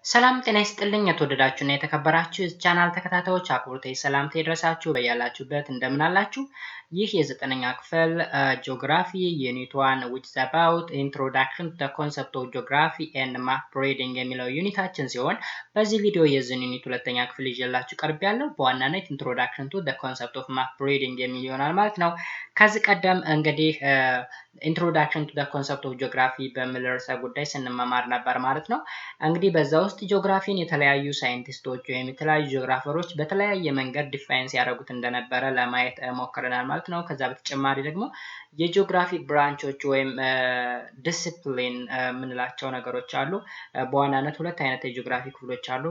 ሰላም ጤና ይስጥልኝ የተወደዳችሁና የተከበራችሁ ቻናል ተከታታዮች አክብሮታዊ ሰላምታ ይድረሳችሁ በያላችሁበት እንደምን አላችሁ? ይህ የዘጠነኛ ክፍል ጂኦግራፊ ዩኒት 1 which is about introduction to the concept of geography and map reading የሚለው ዩኒታችን ሲሆን በዚህ ቪዲዮ የዚህን ዩኒት ሁለተኛ ክፍል ይዤላችሁ ቀርቤያለሁ። በዋናነት introduction to the concept of map reading የሚል ይሆናል ማለት ነው። ከዚህ ቀደም እንግዲህ introduction to the concept of geography በሚል ርዕሰ ጉዳይ ስንመማር ነበር ማለት ነው። እንግዲህ በዛ ውስጥ ጂኦግራፊን የተለያዩ ሳይንቲስቶች ወይም የተለያዩ ጂኦግራፈሮች በተለያየ መንገድ ዲፋይን ያደርጉት እንደነበረ ለማየት ሞክረናል ማለት ነው። ከዛ በተጨማሪ ደግሞ የጂኦግራፊ ብራንቾች ወይም ዲሲፕሊን የምንላቸው ነገሮች አሉ። በዋናነት ሁለት አይነት የጂኦግራፊ ክፍሎች አሉ።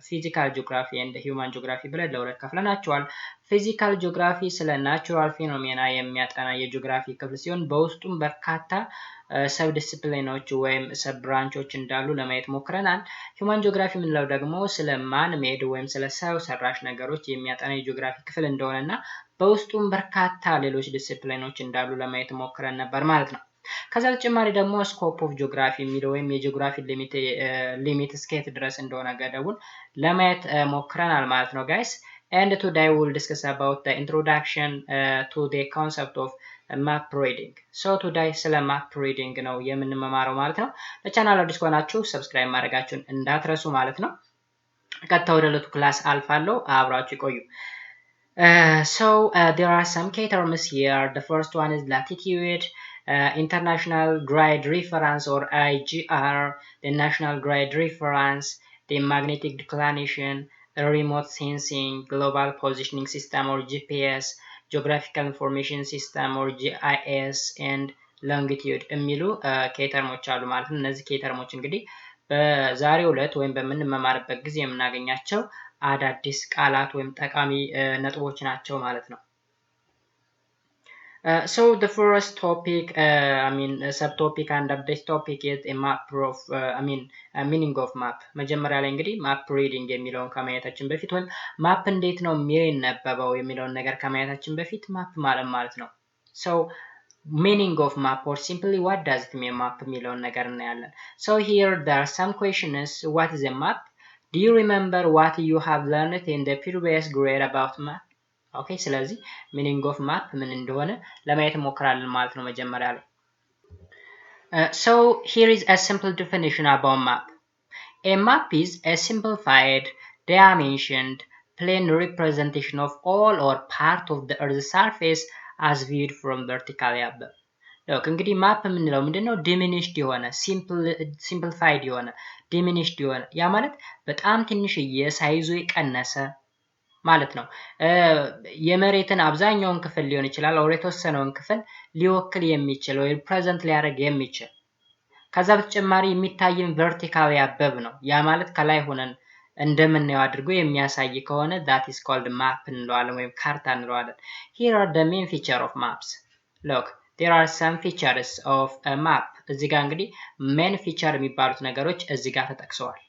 ፊዚካል ጂኦግራፊ and ሂውማን ጂኦግራፊ ብለን ለሁለት ከፍለናቸዋል። ፊዚካል ጂኦግራፊ ስለ ናቹራል ፌኖሜና የሚያጠና የጂኦግራፊ ክፍል ሲሆን በውስጡም በርካታ ሰብ ዲሲፕሊኖች ወይም ሰብ ብራንቾች እንዳሉ ለማየት ሞክረናል። ሂውማን ጂኦግራፊ የምንለው ደግሞ ስለ ማን ሜድ ወይም ስለ ሰው ሰራሽ ነገሮች የሚያጠና የጂኦግራፊ ክፍል እንደሆነና በውስጡም በርካታ ሌሎች ዲሲፕሊኖች እንዳሉ ለማየት ሞክረን ነበር ማለት ነው። ከዛ በተጨማሪ ደግሞ ስኮፕ ኦፍ ጂኦግራፊ የሚለው ወይም የጂኦግራፊ ሊሚት እስከየት ድረስ እንደሆነ ገደቡን ለማየት ሞክረናል ማለት ነው ጋይስ። And today we'll discuss about the introduction to the concept of map reading. So today ስለ map reading ነው የምንመማረው ማለት ነው። ለቻናሉ አዲስ ከሆናችሁ ሰብስክራይብ ማድረጋችሁን እንዳትረሱ ማለት ነው። ቀጥታ ወደ ዕለቱ ክላስ አልፋለሁ፣ አብራችሁ ይቆዩ። There are some key terms here. The first one is latitude, international grid reference or IGR, the national grid reference, the magnetic declination, remote sensing, global positioning system or GPS, geographical information system or GIS, and longitude የሚሉ ኬተርሞች አሉ ማለት ነው። እነዚህ ኬተርሞች እንግዲህ በዛሬው ዕለት ወይም በምንመማርበት ጊዜ የምናገኛቸው አዳዲስ ቃላት ወይም ጠቃሚ ነጥቦች ናቸው ማለት ነው። So the first topic, subtopic under this topic is a map of, meaning of map. መጀመሪያ ላይ እንግዲህ map reading የሚለውን ከማየታችን በፊት ወይም ማፕ እንዴት ነው የሚነበበው የሚለውን ነገር ከማየታችን በፊት ማፕ ማለት ነው። So meaning of map or simply what does it mean map የሚለውን ነገር እናያለን። So here there are some questions. What is a map? Do you remember what you have learned in the previous grade about map? Okay, ስለዚህ meaning of map ምን እንደሆነ ለማየት ሞክራለን ማለት ነው መጀመሪያ ላይ። So here is a simple definition about map. A map is a simplified, dimensioned, plane representation of all or part of the earth's surface as viewed from vertically above. እንግዲህ ማፕ የምንለው ምንድነው? ዲሚኒሽድ የሆነ ሲምፕሊፋይድ የሆነ ዲሚኒሽድ የሆነ ያ ማለት በጣም ትንሽዬ ሳይዙ የቀነሰ ማለት ነው። የመሬትን አብዛኛውን ክፍል ሊሆን ይችላል or የተወሰነውን ክፍል ሊወክል የሚችል ወይ ፕሬዘንት ሊያደርግ የሚችል ከዛ በተጨማሪ የሚታየን ቨርቲካሊ አበብ ነው። ያ ማለት ከላይ ሆነን እንደምናየው አድርጎ የሚያሳይ ከሆነ that is called map እንለዋለን ወይም ካርታ እንለዋለን። Here are the main feature of maps. Look, there are some features of a map. እዚህ ጋር እንግዲህ main feature የሚባሉት ነገሮች እዚህ ጋር ተጠቅሰዋል።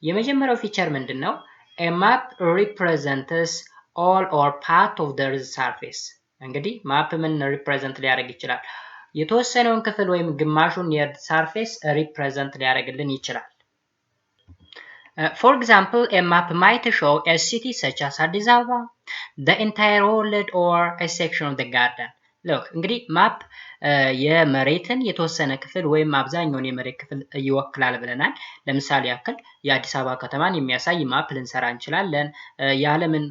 የመጀመሪያው ፊቸር ምንድነው? A map represents all or part of the earth's surface. እንግዲህ ማፕ ምን ሪፕሬዘንት ሊያደርግ ይችላል? የተወሰነውን ክፍል ወይም ግማሹን የእርዝ ሰርፌስ ሪፕሬዘንት ሊያደርግልን ይችላል። For example, a map might show a city such as Addis Ababa, the entire world or a section of the garden. Look, እንግዲህ ማፕ የመሬትን የተወሰነ ክፍል ወይም አብዛኛውን የመሬት ክፍል ይወክላል ብለናል። ለምሳሌ ያክል የአዲስ አበባ ከተማን የሚያሳይ ማፕ ልንሰራ እንችላለን። የዓለምን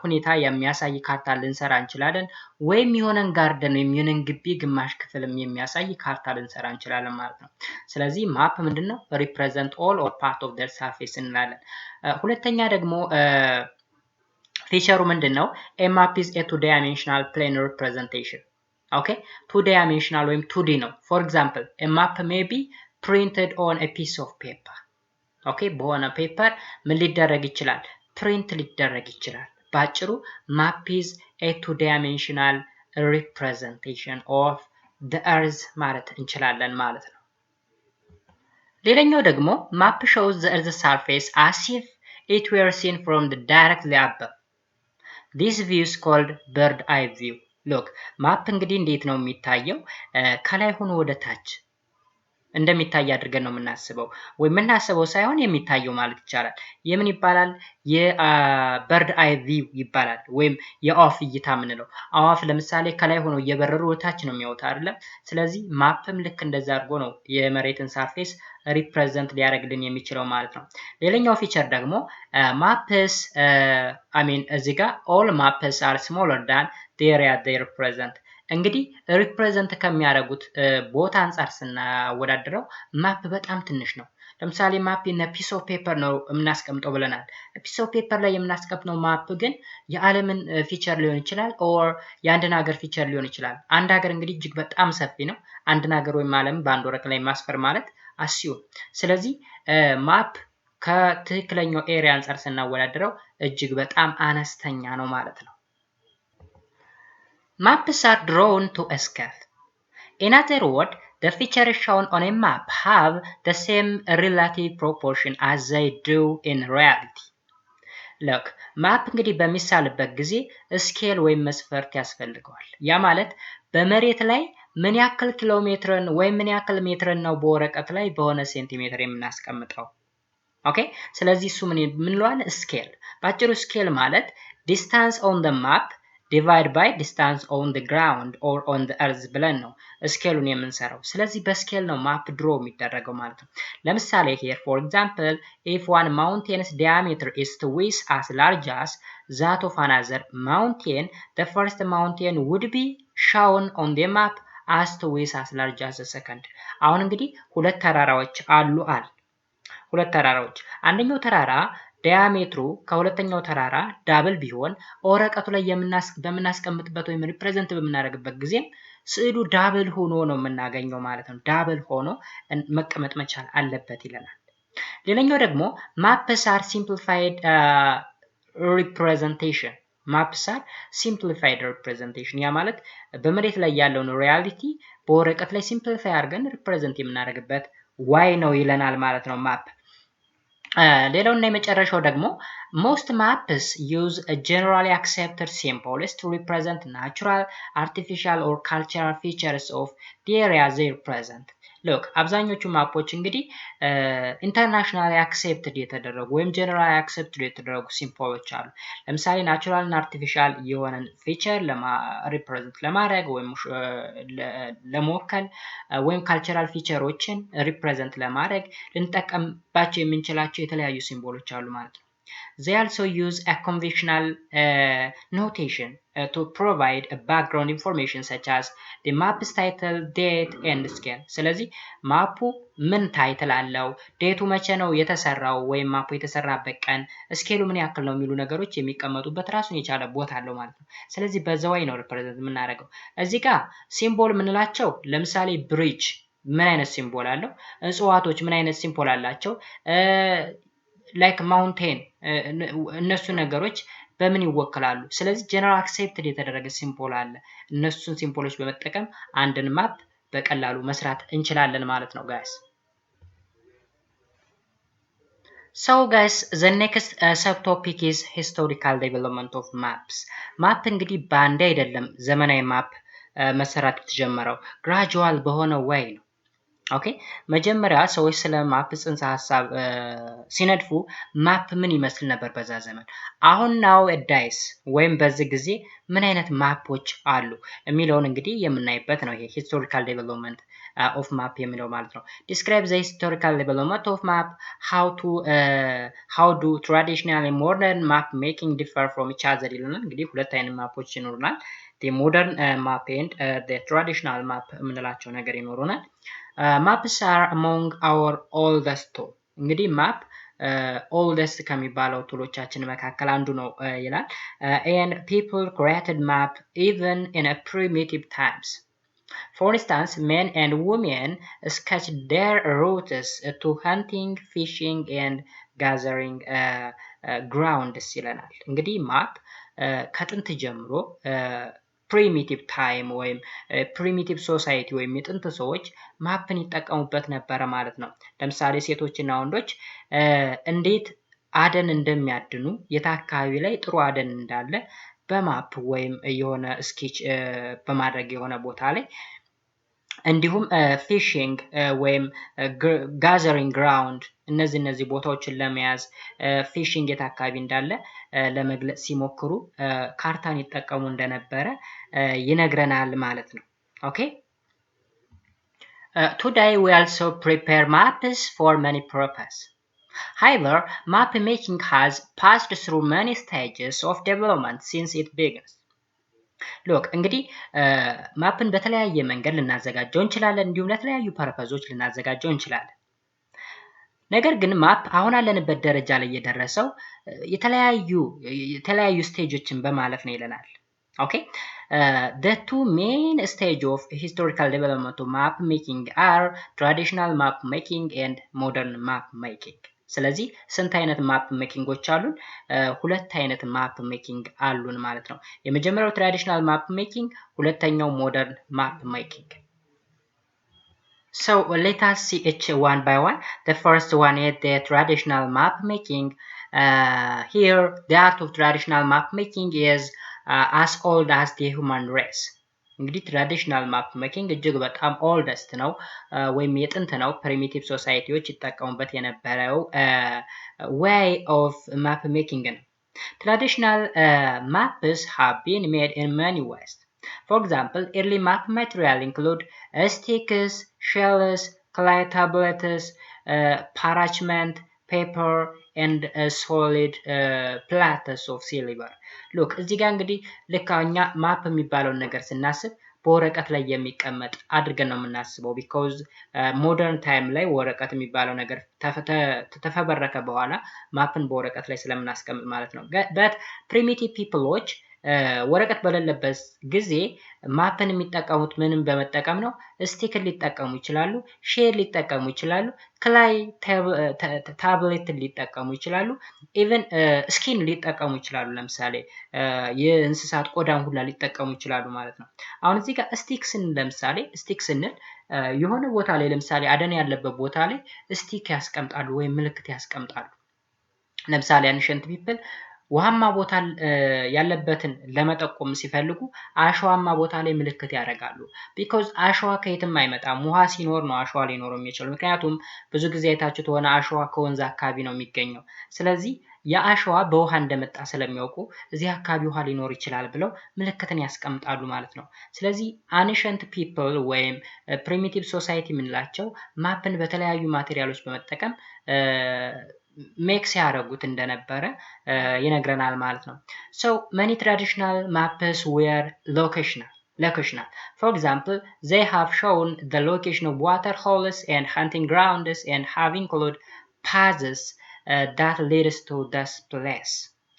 ሁኔታ የሚያሳይ ካርታ ልንሰራ እንችላለን። ወይም የሆነን ጋርደን ወይም የሆነን ግቢ ግማሽ ክፍልም የሚያሳይ ካርታ ልንሰራ እንችላለን ማለት ነው። ስለዚህ ማፕ ምንድነው? represent all or part of their surface እንላለን። ሁለተኛ ደግሞ ፊቸሩ ምንድነው? A map is a two-dimensional plane representation. Okay, two-dimensional ወይም 2D ነው። For example, a map may be printed on a piece of paper. Okay, በሆነ ፔፐር ምን ሊደረግ ይችላል? ፕሪንት ሊደረግ ይችላል። ባጭሩ map is a two-dimensional representation of the earth ማለት እንችላለን ማለት ነው። ሌላኛው ደግሞ map shows the earth's surface as if it were seen from the directly above. This view is called bird eye view. Look, ማፕ እንግዲህ እንዴት ነው የሚታየው? ከላይ ሆኖ ወደ ታች እንደሚታይ አድርገን ነው የምናስበው ወይ የምናስበው ሳይሆን የሚታየው ማለት ይቻላል። የምን ይባላል? የበርድ አይ ቪው ይባላል ወይም የአዋፍ እይታ የምንለው። አዋፍ ለምሳሌ ከላይ ሆኖ እየበረሩ ወታች ነው የሚያዩት አይደለም? ስለዚህ ማፕም ልክ እንደዛ አድርጎ ነው የመሬትን ሰርፌስ ሪፕሬዘንት ሊያደርግልን የሚችለው ማለት ነው። ሌላኛው ፊቸር ደግሞ ማፕስ እዚህ ጋር ኦል ማፕስ አር ስሞለር ዳን the area they represent እንግዲህ ሪፕሬዘንት ከሚያደርጉት ቦታ አንጻር ስናወዳድረው ማፕ በጣም ትንሽ ነው። ለምሳሌ ማፕ in a piece of paper ነው የምናስቀምጠው ብለናል። piece of paper ላይ የምናስቀምጠው ማፕ ግን የዓለምን ፊቸር ሊሆን ይችላል or የአንድን ሀገር ፊቸር ሊሆን ይችላል። አንድ ሀገር እንግዲህ እጅግ በጣም ሰፊ ነው። አንድን ሀገር ወይም ዓለም በአንድ ወረቀት ላይ ማስፈር ማለት አስዩ። ስለዚህ ማፕ ከትክክለኛው ኤሪያ አንጻር ስናወዳድረው እጅግ በጣም አነስተኛ ነው ማለት ነው። Maps are drawn to scale. In other words, the features shown on a map have the same relative proportion as they do in reality. Look, ማፕ እንግዲህ በሚሳልበት ጊዜ ስኬል ወይም መስፈርት ያስፈልገዋል። ያ ማለት በመሬት ላይ ምን ያክል ኪሎ ሜትርን ወይም ምን ያክል ሜትርን ነው በወረቀት ላይ በሆነ ሴንቲሜትር የምናስቀምጠው። ኦኬ፣ ስለዚህ እሱ ምን እንለዋለን? ስኬል። ባጭሩ ስኬል ማለት ዲስታንስ ኦን the map divide by distance on the ground or on the earth ብለን ነው ስኬሉን የምንሰራው። ስለዚህ በስኬል ነው ማፕ ድሮ የሚደረገው ማለት ነው። ለምሳሌ here for example if one mountain's diameter is twice as large as that of another mountain, the first mountain would be shown on the map as twice as large as the second. አሁን እንግዲህ ሁለት ተራራዎች አሉ ሁለት ተራራዎች አንደኛው ተራራ ዲያሜትሩ ከሁለተኛው ተራራ ዳብል ቢሆን ወረቀቱ ላይ በምናስቀምጥበት ወይም ሪፕሬዘንት በምናደርግበት ጊዜ ስዕሉ ዳብል ሆኖ ነው የምናገኘው ማለት ነው። ዳብል ሆኖ መቀመጥ መቻል አለበት ይለናል። ሌላኛው ደግሞ ማፕስ አር ሲምፕሊፋይድ ሪፕሬዘንቴሽን ማፕስ አር ሲምፕሊፋይድ ሪፕሬዘንቴሽን ያ ማለት በመሬት ላይ ያለውን ሪያሊቲ በወረቀት ላይ ሲምፕሊፋይ አድርገን ሪፕሬዘንት የምናደርግበት ዋይ ነው ይለናል ማለት ነው ማፕ። ሌላውና የመጨረሻው ደግሞ most maps use a generally accepted symbols to represent natural, artificial or cultural features of the area they represent. look አብዛኞቹ ማፖች እንግዲህ ኢንተርናሽናሊ አክሴፕትድ የተደረጉ ወይም ጀነራሊ አክሴፕትድ የተደረጉ ሲምቦሎች አሉ። ለምሳሌ ናቹራል እና አርቲፊሻል የሆነን ፊቸር ሪፕሬዘንት ለማድረግ ወይም ለመወከል ወይም ካልቸራል ፊቸሮችን ሪፕሬዘንት ለማድረግ ልንጠቀምባቸው የምንችላቸው የተለያዩ ሲምቦሎች አሉ ማለት ነው። They also use a conventional notation to provide a background information such as the map's title, date and scale. ስለዚህ ማፑ ምን ታይትል አለው፣ ዴቱ መቼ ነው የተሰራው ወይም ማፑ የተሰራበት ቀን፣ ስኬሉ ምን ያክል ነው የሚሉ ነገሮች የሚቀመጡበት ራሱን የቻለ ቦታ አለው ማለት ነው። ስለዚህ በዛው ነው ሪፕሬዘንት የምናደርገው። እዚህ ጋር ሲምቦል ምንላቸው ለምሳሌ ብሪጅ ምን አይነት ሲምቦል አለው፣ እጽዋቶች ምን አይነት ሲምቦል አላቸው፣ ላይክ ማውንቴን እነሱ ነገሮች በምን ይወክላሉ። ስለዚህ ጀነራል አክሴፕትድ የተደረገ ሲምቦል አለ። እነሱን ሲምቦሎች በመጠቀም አንድን ማፕ በቀላሉ መስራት እንችላለን ማለት ነው ጋይስ። So guys, the next subtopic is historical development of maps. ማፕ እንግዲህ በአንድ አይደለም ዘመናዊ ማፕ መሰራት የተጀመረው ግራጁዋል በሆነ way ነው። ኦኬ መጀመሪያ ሰዎች ስለ ማፕ ጽንሰ ሐሳብ ሲነድፉ ማፕ ምን ይመስል ነበር በዛ ዘመን፣ አሁን ናው ዳይስ ወይም በዚህ ጊዜ ምን አይነት ማፖች አሉ የሚለውን እንግዲህ የምናይበት ነው። ይሄ ሂስቶሪካል ዴቨሎፕመንት ኦፍ ማፕ የሚለው ማለት ነው። ዲስክራይብ ዘ ሂስቶሪካል ዴቨሎፕመንት ኦፍ ማፕ how do traditional and modern map making differ from each other ይሉናል። እንግዲህ ሁለት አይነት ማፖች ይኖሩናል። the modern map and the traditional map የምንላቸው ነገር ይኖሩናል። maps are among our oldest tool እንግዲህ ማፕ oldest ከሚባለው ቱሎቻችን መካከል አንዱ ነው ይላል። and people created map even in a primitive times. For instance, men and women sketched their routes to hunting, fishing and gathering grounds ይለናል። እንግዲህ ማፕ ከጥንት ጀምሮ ፕሪሚቲቭ ታይም ወይም ፕሪሚቲቭ ሶሳይቲ ወይም የጥንት ሰዎች ማፕን ይጠቀሙበት ነበረ ማለት ነው። ለምሳሌ ሴቶችና ወንዶች እንዴት አደን እንደሚያድኑ የት አካባቢ ላይ ጥሩ አደን እንዳለ በማፕ ወይም የሆነ ስኬች በማድረግ የሆነ ቦታ ላይ እንዲሁም ፊሽንግ ወይም ጋዘሪንግ ግራውንድ እነዚህ ቦታዎችን ለመያዝ ፊሽንግ የት አካባቢ እንዳለ ለመግለጽ ሲሞክሩ ካርታን ይጠቀሙ እንደነበረ ይነግረናል ማለት ነው። ኦኬ today we also prepare maps for many purposes. However, map making has passed through many stages of development since it began. ሎክ እንግዲህ ማፕን በተለያየ መንገድ ልናዘጋጀው እንችላለን እንዲሁም ለተለያዩ ፐርፐዞች ልናዘጋጀው እንችላለን። ነገር ግን ማፕ አሁን ያለንበት ደረጃ ላይ የደረሰው የተለያዩ ስቴጆችን በማለፍ ነው ይለናል። ኦኬ the two main stage of historical development of map making are traditional map making and modern map making. ስለዚህ ስንት አይነት ማፕ ሜኪንጎች አሉን? ሁለት አይነት ማፕ ሜኪንግ አሉን ማለት ነው። የመጀመሪያው ትራዲሽናል ማፕ ሜኪንግ፣ ሁለተኛው ሞደርን ማፕ ሜኪንግ። So let us see each one by one. The first one is the traditional map making. Here the art of traditional map making is as old as the human race. እንግዲህ ትራዲሽናል ማፕ ሜኪንግ እጅግ በጣም ኦልደስት ነው ወይም የጥንት ነው። ፕሪሚቲቭ ሶሳይቲዎች ይጠቀሙበት የነበረው way of map making ነው። Traditional maps have been made in many ways. For example, early map material include sticks, shells, clay tablets, parchment, paper, and solid platters of silver. Look, እዚህ ጋር እንግዲህ ልካኛ ማፕ የሚባለውን ነገር ስናስብ በወረቀት ላይ የሚቀመጥ አድርገን ነው የምናስበው because ሞደርን ታይም ላይ ወረቀት የሚባለው ነገር ተፈበረከ በኋላ ማፕን በወረቀት ላይ ስለምናስቀምጥ ማለት ነው። but primitive peopleዎች ወረቀት በሌለበት ጊዜ ማፕን የሚጠቀሙት ምንም በመጠቀም ነው? ስቲክን ሊጠቀሙ ይችላሉ፣ ሼል ሊጠቀሙ ይችላሉ፣ ክላይ ታብሌት ሊጠቀሙ ይችላሉ፣ ኢቨን ስኪን ሊጠቀሙ ይችላሉ። ለምሳሌ የእንስሳት ቆዳን ሁላ ሊጠቀሙ ይችላሉ ማለት ነው። አሁን እዚህ ጋር ስቲክ ስንል ለምሳሌ ስቲክ ስንል የሆነ ቦታ ላይ ለምሳሌ አደን ያለበት ቦታ ላይ ስቲክ ያስቀምጣሉ ወይም ምልክት ያስቀምጣሉ። ለምሳሌ አንሸንት ፒፕል ውሃማ ቦታ ያለበትን ለመጠቆም ሲፈልጉ አሸዋማ ቦታ ላይ ምልክት ያደርጋሉ። ቢኮዝ አሸዋ ከየትም አይመጣም፣ ውሃ ሲኖር ነው አሸዋ ሊኖር የሚችለው። ምክንያቱም ብዙ ጊዜ አይታችሁት ሆነ አሸዋ ከወንዝ አካባቢ ነው የሚገኘው። ስለዚህ የአሸዋ በውሃ እንደመጣ ስለሚያውቁ እዚህ አካባቢ ውሃ ሊኖር ይችላል ብለው ምልክትን ያስቀምጣሉ ማለት ነው። ስለዚህ አንሸንት ፒፕል ወይም ፕሪሚቲቭ ሶሳይቲ የምንላቸው ማፕን በተለያዩ ማቴሪያሎች በመጠቀም ሜክስ ያደረጉት እንደነበረ ይነግረናል ማለት ነው። So many traditional maps were locational. For example, they have shown the location of water holes and hunting grounds and have included paths that leads to this place.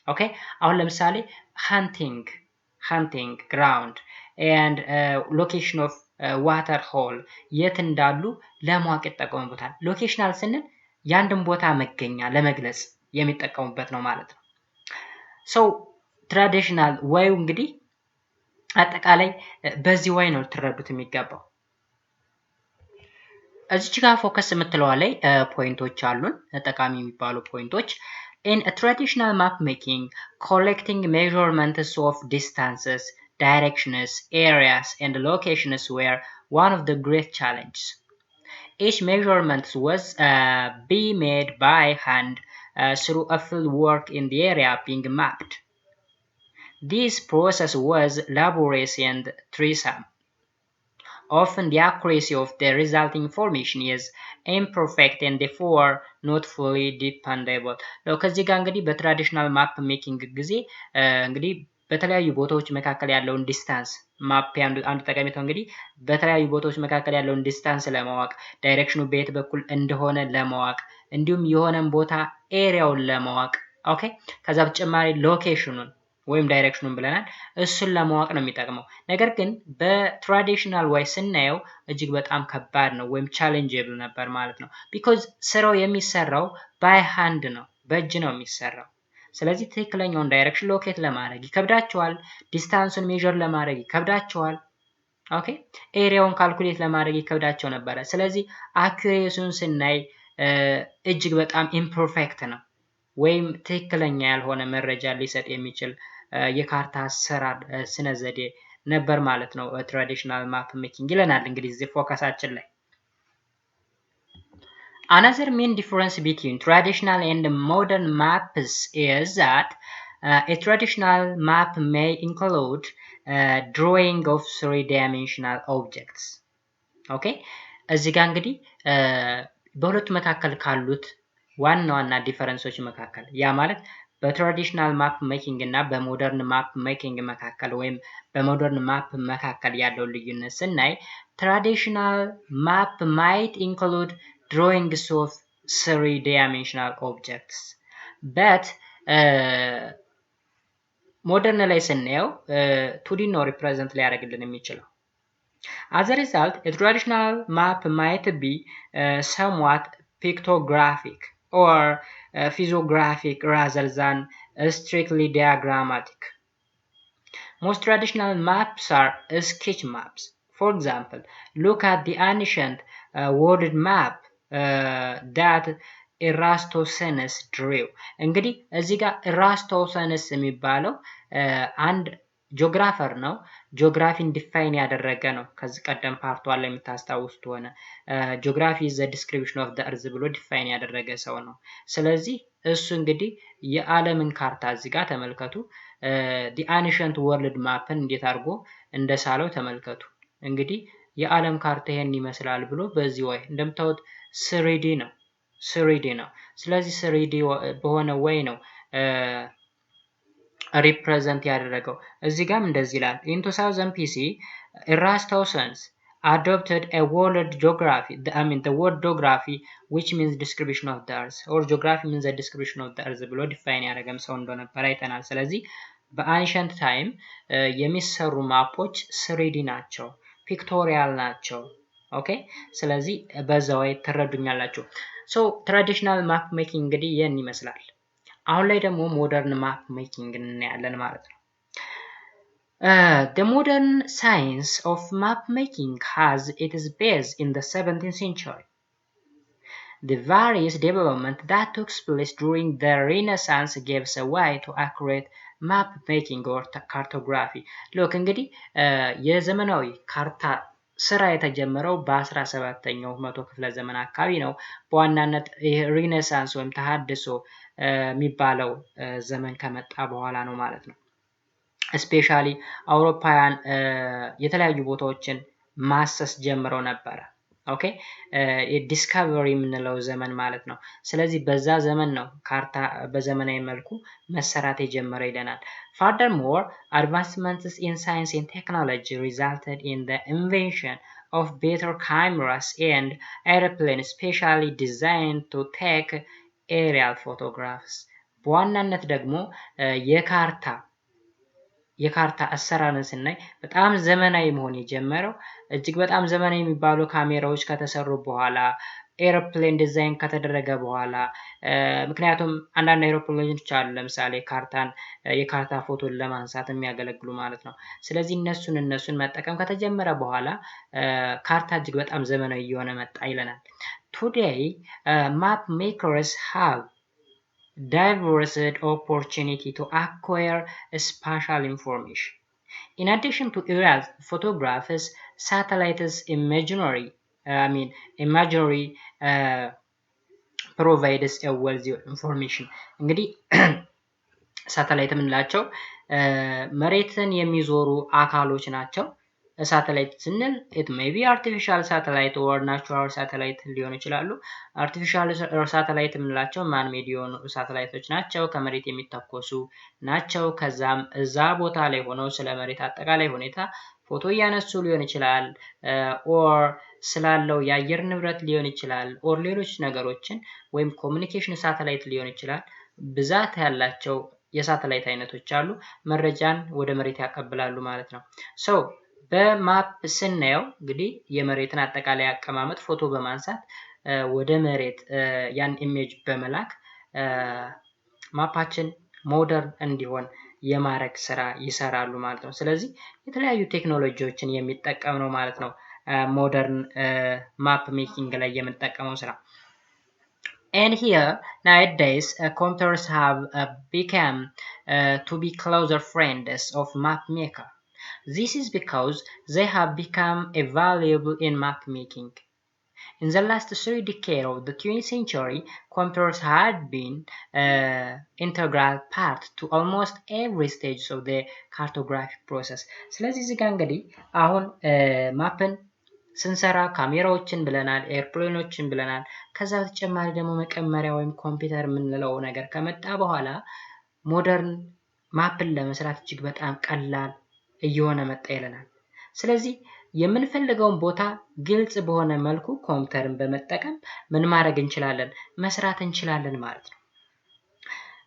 Okay? አሁን ለምሳሌ hunting ground and location of water hole የት እንዳሉ ለማወቅ ይጠቀሙበታል። ሎኬሽናል ስንል ያንድን ቦታ መገኛ ለመግለጽ የሚጠቀሙበት ነው ማለት ነው። So traditional way እንግዲህ አጠቃላይ በዚህ way ነው ትረዱት የሚገባው። እዚች ጋር ፎከስ የምትለዋ ላይ ፖይንቶች አሉን ጠቃሚ የሚባሉ ፖይንቶች። In a traditional map making, collecting measurements of distances, directions, areas, and locations were one of the great challenges. Each measurement was be made by hand through a field work in the area being mapped. This process was laborious and tedious. Often the accuracy of the resulting information is imperfect and therefore not fully dependable. ከዚህ ጋር እንግዲህ በትራዲሽናል ማፕ ሜኪንግ ጊዜ እንግዲህ በተለያዩ ቦታዎች መካከል ያለውን ዲስታንስ ማፕ አንዱ ጠቀሜታው እንግዲህ በተለያዩ ቦታዎች መካከል ያለውን ዲስታንስ ለማወቅ፣ ዳይሬክሽኑ በየት በኩል እንደሆነ ለማወቅ፣ እንዲሁም የሆነን ቦታ ኤሪያውን ለማወቅ ኦኬ። ከዛ በተጨማሪ ሎኬሽኑን ወይም ዳይሬክሽኑን ብለናል፣ እሱን ለማወቅ ነው የሚጠቅመው። ነገር ግን በትራዲሽናል ዋይ ስናየው እጅግ በጣም ከባድ ነው ወይም ቻሌንጅብል ነበር ማለት ነው። ቢኮዝ ስራው የሚሰራው ባይ ሃንድ ነው፣ በእጅ ነው የሚሰራው። ስለዚህ ትክክለኛውን ዳይሬክሽን ሎኬት ለማድረግ ይከብዳቸዋል፣ ዲስታንሱን ሜዥር ለማድረግ ይከብዳቸዋል፣ ኦኬ ኤሪያውን ካልኩሌት ለማድረግ ይከብዳቸው ነበረ። ስለዚህ አኩሬሲውን ስናይ እጅግ በጣም ኢምፐርፌክት ነው ወይም ትክክለኛ ያልሆነ መረጃ ሊሰጥ የሚችል የካርታ አሰራር ስነ ዘዴ ነበር ማለት ነው ትራዲሽናል ማፕ ሜኪንግ ይለናል እንግዲህ እዚህ ፎከሳችን ላይ። Another main difference between traditional and modern maps is that a traditional map may include drawing of three-dimensional objects. Okay? እዚህ ጋር እንግዲህ በሁለቱ መካከል ካሉት ዋና ዲፈረንሶች መካከል ያ ማለት በትራዲሽናል ማፕ ሜኪንግ እና በሞደርን ማፕ ሜኪንግ መካከል ወይም በሞደርን ማፕ መካከል ያለው ልዩነት ስናይ ትራዲሽናል ማፕ might include drawings of three-dimensional objects but ሞደርን ላይ ስናየው 2D ነው ሪፕሬዘንት ሊያደርግልን የሚችለው። As a result, a traditional map might be somewhat pictographic or physiographic rather than strictly diagrammatic. Most traditional maps are sketch maps. For example, look at the ancient worded map that Eratosthenes drew. እንግዲህ እዚህ ጋር Eratosthenes የሚባለው አንድ ጂኦግራፈር ነው። ጂኦግራፊን ዲፋይን ያደረገ ነው። ከዚህ ቀደም ፓርት 1 ላይ የምታስታውሱት ሆነ ጂኦግራፊ is the description of the earth ብሎ ዲፋይን ያደረገ ሰው ነው። ስለዚህ እሱ እንግዲህ የዓለምን ካርታ እዚህ ጋር ተመልከቱ። the ancient world ማፕን እንዴት አድርጎ እንደሳለው ተመልከቱ። እንግዲህ የዓለም ካርታ ይሄን ይመስላል ብሎ በዚህ ወይ እንደምታዩት 3D ነው 3D ነው። ስለዚህ 3D በሆነ ወይ ነው ሪፕሬዘንት ያደረገው። እዚህ ጋርም እንደዚህ ይላል in 2000 BC Eratosthenes adopted a world geography the word geography which means description of the earth or geography means the description of the earth ብሎ ዲፋይን ያደረገም ሰው እንደነበር አይተናል። ስለዚህ በአንሸንት ታይም የሚሰሩ ማፖች 3D ናቸው፣ ፒክቶሪያል ናቸው። ኦኬ ስለዚህ በዛው ትረዱኛላችሁ። ሶ ትራዲሽናል ማፕ ሜኪንግ እንግዲህ ይህን ይመስላል። አሁን ላይ ደግሞ ሞደርን ማፕ ሜኪንግ እናያለን ማለት ነው። The modern science of map making has its base in the 17th century. The various development that took place during the Renaissance gives a way to accurate map making or cartography. Look እንግዲህ የዘመናዊ ካርታ ስራ የተጀመረው በ17ኛው መቶ ክፍለ ዘመን አካባቢ ነው። በዋናነት ሪኔሳንስ ወይም ተሐድሶ የሚባለው ዘመን ከመጣ በኋላ ነው ማለት ነው። ስፔሻሊ አውሮፓውያን የተለያዩ ቦታዎችን ማሰስ ጀምረው ነበረ። ኦኬ ዲስከቨሪ የምንለው ዘመን ማለት ነው። ስለዚህ በዛ ዘመን ነው ካርታ በዘመናዊ መልኩ መሰራት የጀመረ ይለናል። Furthermore, advancements in science and technology resulted in the invention of better cameras and airplanes specially designed to take aerial photographs. በዋናነት ደግሞ የካርታ አሰራርን ስናይ በጣም ዘመናዊ መሆን የጀመረው እጅግ በጣም ዘመናዊ የሚባሉ ካሜራዎች ከተሰሩ በኋላ ኤርፕሌን ዲዛይን ከተደረገ በኋላ ምክንያቱም አንዳንድ ኤሮፕሌኖች አሉ ለምሳሌ የካርታ ፎቶን ለማንሳት የሚያገለግሉ ማለት ነው። ስለዚህ እነሱን መጠቀም ከተጀመረ በኋላ ካርታ እጅግ በጣም ዘመናዊ እየሆነ መጣ ይለናል። Today, map makers have diverse opportunity to acquire spatial information. In addition to aerial photographs, satellites imagery provides a wealth of information. እንግዲህ ሳተላይት የምንላቸው መሬትን የሚዞሩ አካሎች ናቸው። ሳተላይት ስንል it may be artificial satellite or natural satellite ሊሆኑ ይችላሉ። artificial satellite የምንላቸው ማን ሜድ የሆኑ ሳተላይቶች ናቸው፣ ከመሬት የሚተኮሱ ናቸው። ከዛም እዛ ቦታ ላይ ሆነው ስለ መሬት አጠቃላይ ሁኔታ ፎቶ እያነሱ ሊሆን ይችላል ኦር ስላለው የአየር ንብረት ሊሆን ይችላል ኦር ሌሎች ነገሮችን ወይም ኮሙኒኬሽን ሳተላይት ሊሆን ይችላል። ብዛት ያላቸው የሳተላይት አይነቶች አሉ፣ መረጃን ወደ መሬት ያቀብላሉ ማለት ነው። ሶ በማፕ ስናየው እንግዲህ የመሬትን አጠቃላይ አቀማመጥ ፎቶ በማንሳት ወደ መሬት ያን ኢሜጅ በመላክ ማፓችን ሞደርን እንዲሆን የማረግ ስራ ይሰራሉ ማለት ነው። ስለዚህ የተለያዩ ቴክኖሎጂዎችን የሚጠቀም ነው ማለት ነው ሞደርን ማፕ ሜኪንግ ላይ የምንጠቀመው ስራ። And here nowadays computers have become to be closer friends of map maker. This is because they have become valuable in map making. In the last 3 decades of the 20th century, computers had been integral part to almost every stage of the cartographic process. ስለዚህ እዚህ ጋር እንግዲህ አሁን ማፕን ስንሰራ ካሜራዎችን ብለናል፣ ኤርፕሌኖችን ብለናል። ከዛ በተጨማሪ ደግሞ መቀመሪያ ወይም ኮምፒውተር የምንለው ነገር ከመጣ በኋላ ሞደርን ማፕን ለመስራት እጅግ በጣም ቀላል እየሆነ መጣ ይለናል። ስለዚህ የምንፈልገውን ቦታ ግልጽ በሆነ መልኩ ኮምፒውተርን በመጠቀም ምን ማድረግ እንችላለን? መስራት እንችላለን ማለት ነው።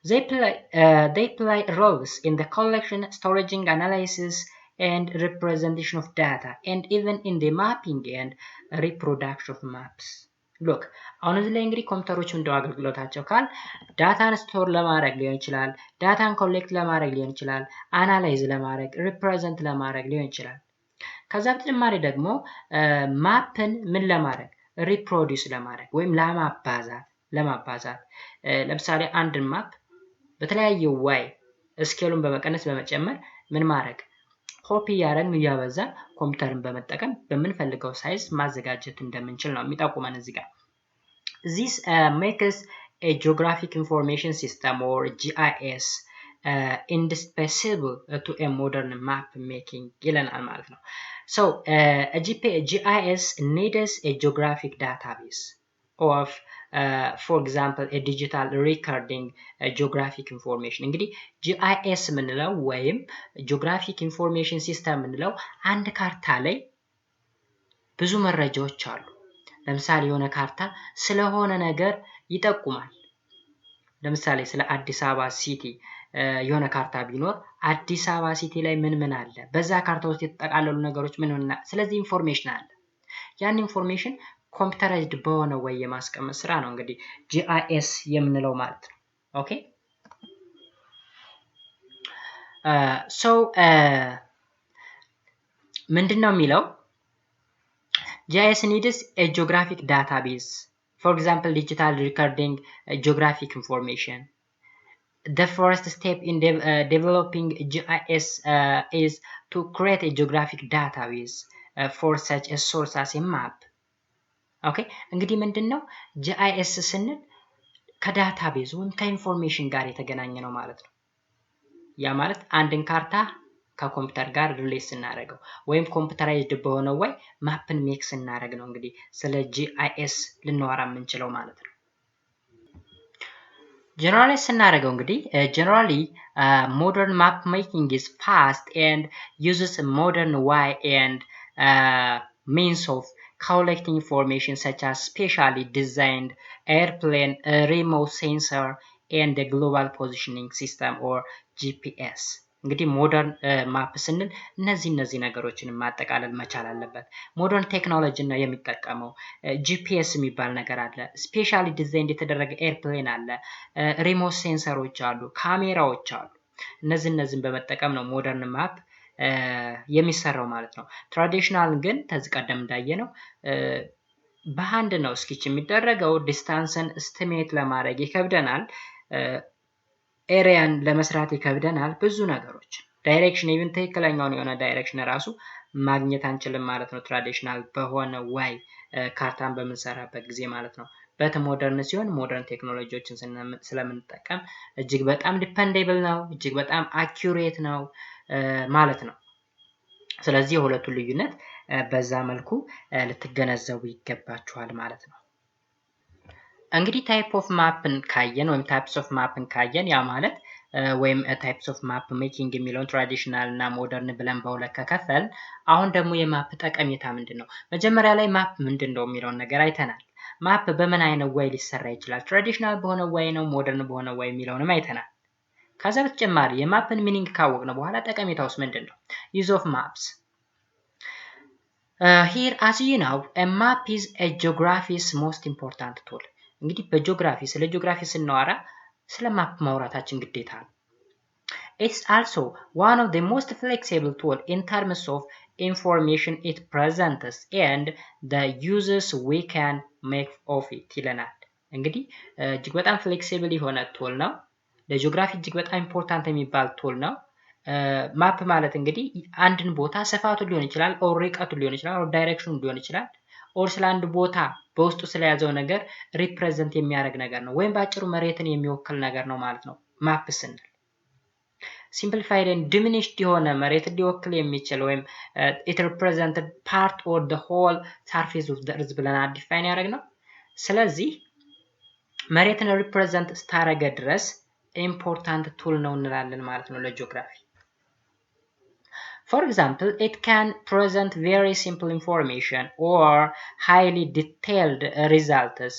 They play roles in the collection, storage, analysis and representation of data and even in the mapping and reproduction of maps. ሎክ አሁን እዚህ ላይ እንግዲህ ኮምፒውተሮች እንደው አገልግሎታቸው ካል ዳታን ስቶር ለማድረግ ሊሆን ይችላል፣ ዳታን ኮሌክት ለማድረግ ሊሆን ይችላል፣ አናላይዝ ለማድረግ ሪፕሬዘንት ለማድረግ ሊሆን ይችላል። ከዛ በተጨማሪ ደግሞ ማፕን ምን ለማድረግ ሪፕሮዲዩስ ለማድረግ ወይም ለማባዛት ለምሳሌ አንድን ማፕ በተለያየ ዋይ ስኬሉን በመቀነስ በመጨመር ምን ማድረግ ኮፒ ያደረግን እያበዛ ኮምፒውተርን በመጠቀም በምንፈልገው ሳይዝ ማዘጋጀት እንደምንችል ነው የሚጠቁመን እዚህ ጋር። This makes a geographic information system or GIS indispensable to a modern map making ይለናል ማለት ነው። So GIS needs a geographic database of for example a digital recording geographic information እንግዲህ GIS ምንለው ወይም geographic information system ምንለው አንድ ካርታ ላይ ብዙ መረጃዎች አሉ። ለምሳሌ የሆነ ካርታ ስለሆነ ነገር ይጠቁማል። ለምሳሌ ስለ አዲስ አበባ ሲቲ የሆነ ካርታ ቢኖር አዲስ አበባ ሲቲ ላይ ምን አለ፣ በዛ ካርታ ውስጥ የተጠቃለሉ ነገሮች ምን ስለዚህ ኢንፎርሜሽን አለ። ያን ኢንፎርሜሽን ኮምፒውተራይዝድ በሆነ ወይ የማስቀመጥ ስራ ነው እንግዲህ GIS የምንለው ማለት ነው። ኦኬ ምንድነው የሚለው GIS needs a geographic database, for example digital recording geographic information. The first step in developing GIS is to create a geographic database for such a source as a map. ኦኬ እንግዲህ ምንድነው GIS ስንል ከዳታቤዝ ወይም ከኢንፎርሜሽን ጋር የተገናኘ ነው ማለት ነው። ያ ማለት አንድን ካርታ ከኮምፒውተር ጋር ሪሌት ስናደርገው ወይም ኮምፒውተራይዝድ በሆነ ወይ ማፕን ሜክ ስናደርግ ነው እንግዲህ ስለ GIS ልናወራ የምንችለው ማለት ነው። ጀነራሊ ስናደርገው እንግዲህ modern map making is fast and uses modern way and means of collecting information such as specially designed airplane, remote sensor and the global positioning system or GPS. እንግዲህ ሞደርን ማፕ ስንል እነዚህ ነገሮችን ማጠቃለል መቻል አለበት። ሞደርን ቴክኖሎጂ ነው የሚጠቀመው። GPS የሚባል ነገር አለ፣ ስፔሻሊ ዲዛይን የተደረገ ኤርፕሌን አለ፣ ሪሞት ሴንሰሮች አሉ፣ ካሜራዎች አሉ። እነዚህን በመጠቀም ነው ሞደርን ማፕ የሚሰራው ማለት ነው። ትራዲሽናል ግን ተዚህ ቀደም እንዳየነው በሃንድ ነው ስኬች የሚደረገው። ዲስታንስን እስቲሜት ለማድረግ ይከብደናል፣ ኤሪያን ለመስራት ይከብደናል። ብዙ ነገሮች ዳይሬክሽን ኢቭን ትክክለኛውን የሆነ ዳይሬክሽን ራሱ ማግኘት አንችልም ማለት ነው ትራዲሽናል በሆነ ወይ ካርታን በምንሰራበት ጊዜ ማለት ነው። ሞደርን ሲሆን ሞደርን ቴክኖሎጂዎችን ስለምንጠቀም እጅግ በጣም ዲፔንደብል ነው፣ እጅግ በጣም አኪዩሬት ነው ማለት ነው። ስለዚህ የሁለቱን ልዩነት በዛ መልኩ ልትገነዘቡ ይገባችኋል ማለት ነው። እንግዲህ ታይፕ ኦፍ ማፕን ካየን ወይም ታይፕስ ኦፍ ማፕን ካየን ያ ማለት ወይም ታይፕስ ኦፍ ማፕ ሜኪንግ የሚለውን ትራዲሽናል እና ሞደርን ብለን በሁለት ከከፈል፣ አሁን ደግሞ የማፕ ጠቀሜታ ምንድነው? መጀመሪያ ላይ ማፕ ምንድነው የሚለውን ነገር አይተናል። ማፕ በምን አይነት ወይ ሊሰራ ይችላል? ትራዲሽናል በሆነ ወይ ነው ሞደርን በሆነ ወይ የሚለውንም አይተናል። ከዛ በተጨማሪ የማፕን ሚኒንግ ካወቅን በኋላ ጠቀሜታውስ ምንድነው? ዩዝ ኦፍ ማፕስ here as you know a map is a geography's most important tool. እንግዲህ በጂኦግራፊ ስለ ጂኦግራፊ ስናወራ ስለ ማፕ ማውራታችን ግዴታ ነው። It's also one of the most flexible tool in terms of information it presents and the uses we can make of it ይለናል። እንግዲህ እጅግ በጣም ፍሌክሲብል የሆነ ቱል ነው። ለጂኦግራፊ እጅግ በጣም ኢምፖርታንት የሚባል ቱል ነው። ማፕ ማለት እንግዲህ አንድን ቦታ ስፋቱን ሊሆን ይችላል ኦር ርቀቱን ሊሆን ይችላል ኦር ዳይሬክሽኑን ሊሆን ይችላል ኦር ስለ አንድ ቦታ በውስጡ ስለያዘው ነገር ሪፕሬዘንት የሚያደርግ ነገር ነው ወይም በአጭሩ መሬትን የሚወክል ነገር ነው ማለት ነው ማፕ ስንል። ሲምፕሊፋይድ ኤንድ ዲሚኒሽድ የሆነ መሬትን ሊወክል የሚችል ወይም it represented part or the whole surface of the earth ብለናል ዲፋይን ያደረግነው። ስለዚህ መሬትን ሪፕሬዘንት እስታረገ ድረስ ኢምፖርታንት ቱል ነው እንላለን ማለት ነው ለጂኦግራፊ። For example, it can present very simple information or highly detailed results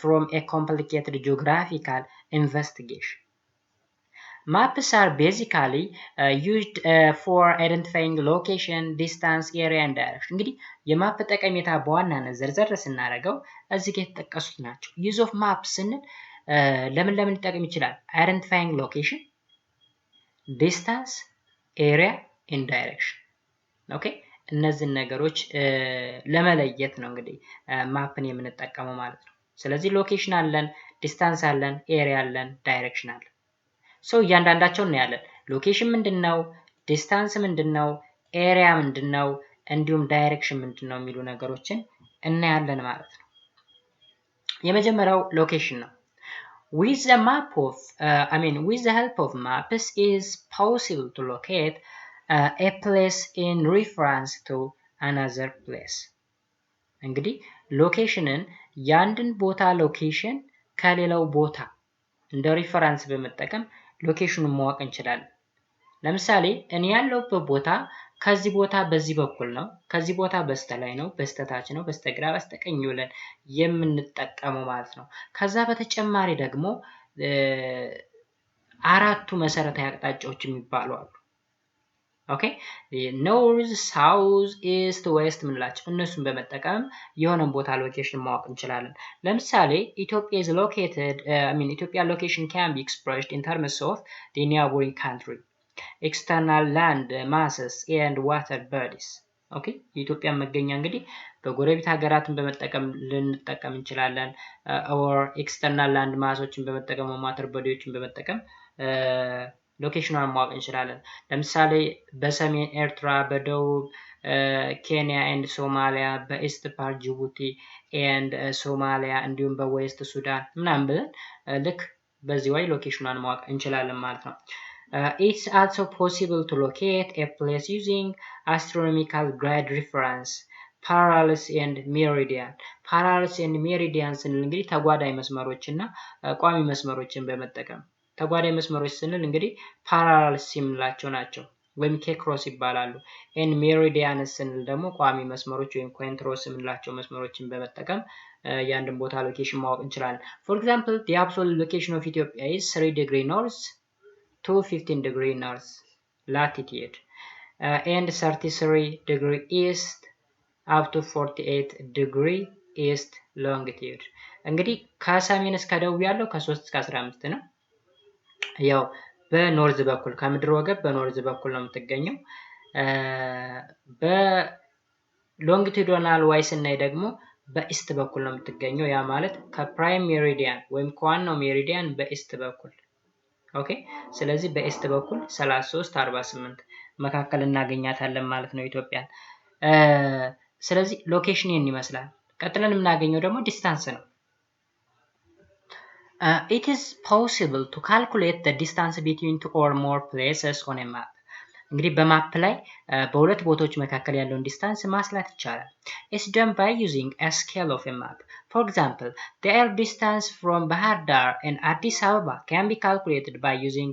from a complicated geographical investigation. Maps are basically used for identifying location, distance, area and direction. እንግዲህ የማፕ ጠቀሜታ በዋናነት ዘርዘር ስናደርገው እዚህ ጋር የተጠቀሱት ናቸው። use of map ስንል ለምን ሊጠቅም ይችላል? Identifying location, distance, area and direction. ኦኬ እነዚህን ነገሮች ለመለየት ነው እንግዲህ ማፕን የምንጠቀመው ማለት ነው። ስለዚህ ሎኬሽን አለን፣ ዲስታንስ አለን፣ ኤሪያ አለን፣ ዳይሬክሽን አለን። ሶ እያንዳንዳቸው እናያለን። ሎኬሽን ምንድነው? ዲስታንስ ምንድነው? ኤሪያ ምንድነው? እንዲሁም ዳይሬክሽን ምንድነው የሚሉ ነገሮችን እናያለን ማለት ነው። የመጀመሪያው ሎኬሽን ነው። With the help of maps is possible to locate a place in reference to another place. እንግዲህ ሎኬሽንን የአንድን ቦታ ሎኬሽን ከሌላው ቦታ እንደ ሪፈረንስ በመጠቀም ሎኬሽኑን ማወቅ እንችላለን። ለምሳሌ እኔ ያለሁበት ቦታ ከዚህ ቦታ በዚህ በኩል ነው፣ ከዚህ ቦታ በስተላይ ነው፣ በስተታች ነው፣ በስተግራ በስተቀኝ ብለን የምንጠቀመው ማለት ነው። ከዛ በተጨማሪ ደግሞ አራቱ መሰረታዊ አቅጣጫዎች የሚባሉ አሉ። ኦኬ ኖርዝ፣ ሳውዝ፣ ኢስት፣ ዌስት ምንላቸው እነሱን በመጠቀም የሆነን ቦታ ሎኬሽን ማወቅ እንችላለን። ለምሳሌ ኢትዮጵያ is located ኢትዮጵያ location can be expressed in terms of the neighboring country, external land masses and water bodies. ኦኬ የኢትዮጵያ መገኛ እንግዲህ በጎረቤት ሀገራትን በመጠቀም ልንጠቀም እንችላለን or external land massoችን በመጠቀም water bodyዎችን በመጠቀም ሎኬሽኑን ማወቅ እንችላለን። ለምሳሌ በሰሜን ኤርትራ፣ በደቡብ ኬንያ ኤንድ ሶማሊያ፣ በኢስት ፓርት ጅቡቲ ኤንድ ሶማሊያ እንዲሁም በዌስት ሱዳን ምናምን ብለን ልክ በዚህ ወይ ሎኬሽኑን ማወቅ እንችላለን ማለት ነው። It's also possible to locate a place using astronomical grid reference, parallels and meridian. Parallels and meridian ስንል እንግዲህ ተጓዳኝ መስመሮችና ቋሚ መስመሮችን በመጠቀም ተጓዳኝ መስመሮች ስንል እንግዲህ ፓራላልስ የምንላቸው ናቸው ወይም ኬክሮስ ይባላሉ። ኤን ሜሪዲያንስ ስንል ደግሞ ቋሚ መስመሮች ወይም ኮንትሮስ የምንላቸው መስመሮችን በመጠቀም የአንድን ቦታ ሎኬሽን ማወቅ እንችላለን። For example, the absolute location of Ethiopia is 3 degree north to 15 degree north latitude and 33 degree east up to 48 degree east longitude. እንግዲህ ከሰሜን እስከ ደቡብ ያለው ከ3 እስከ 15 ነው። ያው በኖርዝ በኩል ከምድር ወገብ በኖርዝ በኩል ነው የምትገኘው። በሎንጊቱዶናል ዋይ ስናይ ደግሞ በኢስት በኩል ነው የምትገኘው። ያ ማለት ከፕራይም ሜሪዲያን ወይም ከዋናው ሜሪዲያን በኢስት በኩል ኦኬ። ስለዚህ በኢስት በኩል 33 48 መካከል እናገኛታለን ማለት ነው ኢትዮጵያን። ስለዚህ ሎኬሽን ይህን ይመስላል። ቀጥለን የምናገኘው ደግሞ ዲስታንስ ነው። It is possible to calculate the distance between two or more places on a map. እንግዲህ በማፕ ላይ በሁለት ቦታዎች መካከል ያለውን ዲስታንስ ማስላት ይቻላል። It's done by using a scale of a map. For example, the air distance from Bahar Dar and Addis Ababa can be calculated by using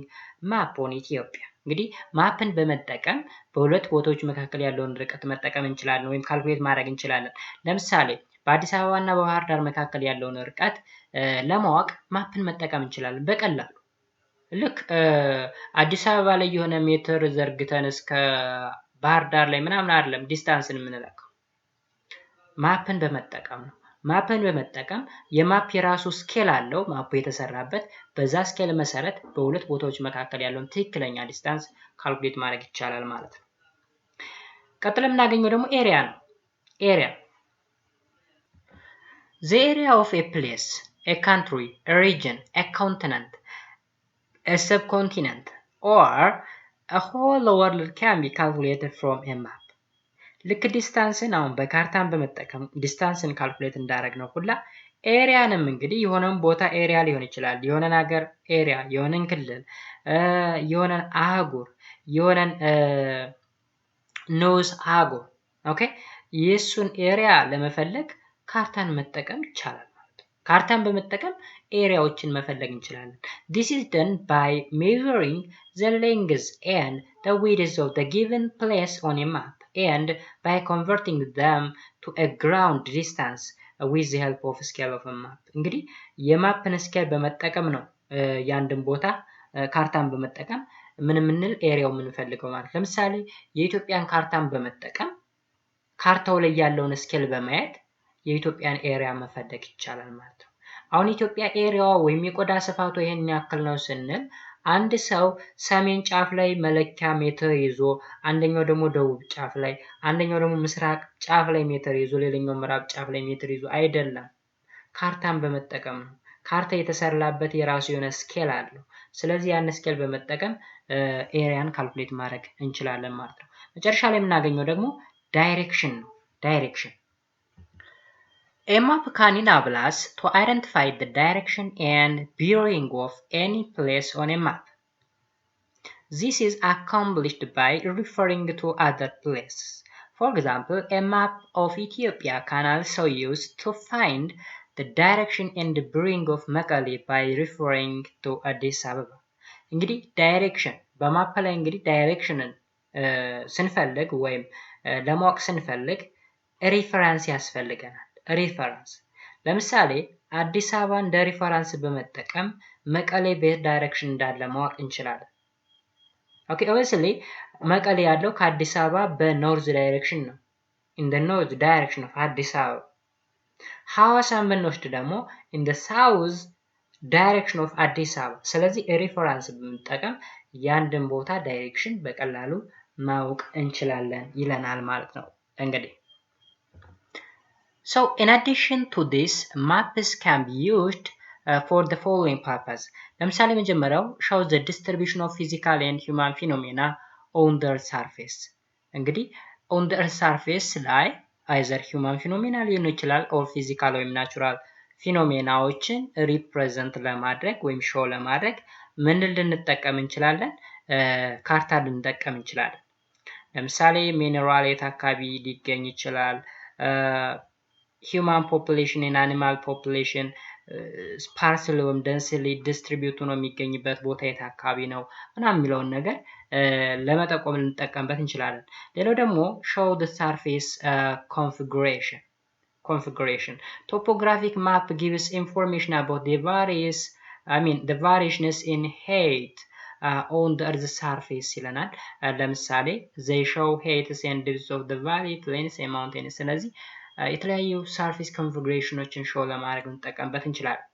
map on Ethiopia. እንግዲህ ማፕን በመጠቀም በሁለት ቦታዎች መካከል ያለውን ርቀት መጠቀም እንችላለን ወይም ካልኩሌት ማድረግ እንችላለን። ለምሳሌ በአዲስ አበባ እና በባህር ዳር መካከል ያለውን ርቀት ለማወቅ ማፕን መጠቀም እንችላለን በቀላሉ። ልክ አዲስ አበባ ላይ የሆነ ሜትር ዘርግተን እስከ ባህር ዳር ላይ ምናምን አይደለም ዲስታንስን የምንለካው ማፕን በመጠቀም ነው። ማፕን በመጠቀም የማፕ የራሱ ስኬል አለው ማፑ የተሰራበት በዛ ስኬል መሰረት በሁለት ቦታዎች መካከል ያለውን ትክክለኛ ዲስታንስ ካልኩሌት ማድረግ ይቻላል ማለት ነው። ቀጥለን የምናገኘው ደግሞ ኤሪያ ነው። ኤሪያ the area of a place, a country, a region, a continent, a subcontinent or a whole world can be calculated from a map ልክ ዲስታንስን አሁን በካርታን በመጠቀም ዲስታንስን ካልኩሌት እንዳደረግነው ሁላ ኤሪያንም እንግዲህ የሆነን ቦታ ኤሪያ ሊሆን ይችላል፣ የሆነን ሀገር ኤሪያ፣ የሆነን ክልል፣ የሆነን አህጉር፣ የሆነን ንዑስ አህጉር ኦኬ የሱን ኤሪያ ለመፈለግ ካርታን መጠቀም ይቻላል ማለት ነው። ካርታን በመጠቀም ኤሪያዎችን መፈለግ እንችላለን። This is done by measuring the length and the width of the given place on a map and by converting them to a ground distance with the help of scale of a map። እንግዲህ የማፕን ስኬል በመጠቀም ነው ያንድን ቦታ ካርታን በመጠቀም ምንምንል ኤሪያው ምንፈልገው ማለት። ለምሳሌ የኢትዮጵያን ካርታን በመጠቀም ካርታው ላይ ያለውን ስኬል በማየት የኢትዮጵያን ኤሪያ መፈለግ ይቻላል ማለት ነው። አሁን ኢትዮጵያ ኤሪያዋ ወይም የቆዳ ስፋቱ ይሄን ያክል ነው ስንል አንድ ሰው ሰሜን ጫፍ ላይ መለኪያ ሜትር ይዞ አንደኛው ደግሞ ደቡብ ጫፍ ላይ አንደኛው ደግሞ ምስራቅ ጫፍ ላይ ሜትር ይዞ ሌላኛው ምዕራብ ጫፍ ላይ ሜትር ይዞ አይደለም፣ ካርታን በመጠቀም ነው። ካርታ የተሰራበት የራሱ የሆነ ስኬል አለው። ስለዚህ ያን ስኬል በመጠቀም ኤሪያን ካልኩሌት ማድረግ እንችላለን ማለት ነው። መጨረሻ ላይ የምናገኘው ደግሞ ዳይሬክሽን ነው። ዳይሬክሽን A map can enable us to identify the direction and bearing of any place on a map. This is accomplished by referring to other places. For example, a map of Ethiopia can also use to find the direction and the bearing of Mekelle by referring to Addis Ababa. እንግዲህ ዳይሬክሽን በማፕ ላይ እንግዲህ ዳይሬክሽንን ስንፈልግ ወይም ለማወቅ ስንፈልግ ሪፈረንስ ያስፈልገናል። ሪፈረንስ ለምሳሌ አዲስ አበባ እንደ ሪፈረንስ በመጠቀም መቀሌ በየት ዳይሬክሽን እንዳለ ማወቅ እንችላለን። ኦኬ obviously መቀሌ ያለው ከአዲስ አበባ በኖርዝ ዳይሬክሽን ነው። in the north direction of አዲስ አበባ። ሐዋሳን ብንወስድ ደግሞ in the south direction of አዲስ አበባ። ስለዚህ ሪፈረንስ በመጠቀም ያንድን ቦታ ዳይሬክሽን በቀላሉ ማወቅ እንችላለን ይለናል ማለት ነው እንግዲህ። So in addition to this, maps can be used for the following purpose. ለምሳሌ መጀመሪያው show the distribution of physical and human phenomena on the earth surface። እንግዲህ on the earth surface ላይ either human phenomena ሊሆን ይችላል or physical ወይም natural ፊኖሜናዎችን ሪፕሬዘንት ለማድረግ ወይም ሾው ለማድረግ ምን ልንጠቀም እንችላለን? ካርታ ልንጠቀም እንችላለን። ለምሳሌ ሚነራል የት አካባቢ ሊገኝ ይችላል፣ ሂውማን ፖፑሌሽን እና አኒማል ፖፑሌሽን ስፓርስሊ ወይም ደንስሊ ዲስትሪቢዩት ሆኖ የሚገኝበት ቦታ የት አካባቢ ነው ምናምን የሚለውን ነገር ለመጠቆም ልንጠቀምበት እንችላለን። ሌላው ደግሞ show the surface configuration. Topographic map gives information about the variations in height on the earth surface ይለናል። ለምሳሌ they show heights and depths of the valley, plains and mountains። ስለዚህ የተለያዩ ሰርፌስ ኮንፊግሬሽኖችን ሾው ለማድረግ እንጠቀምበት እንችላለን።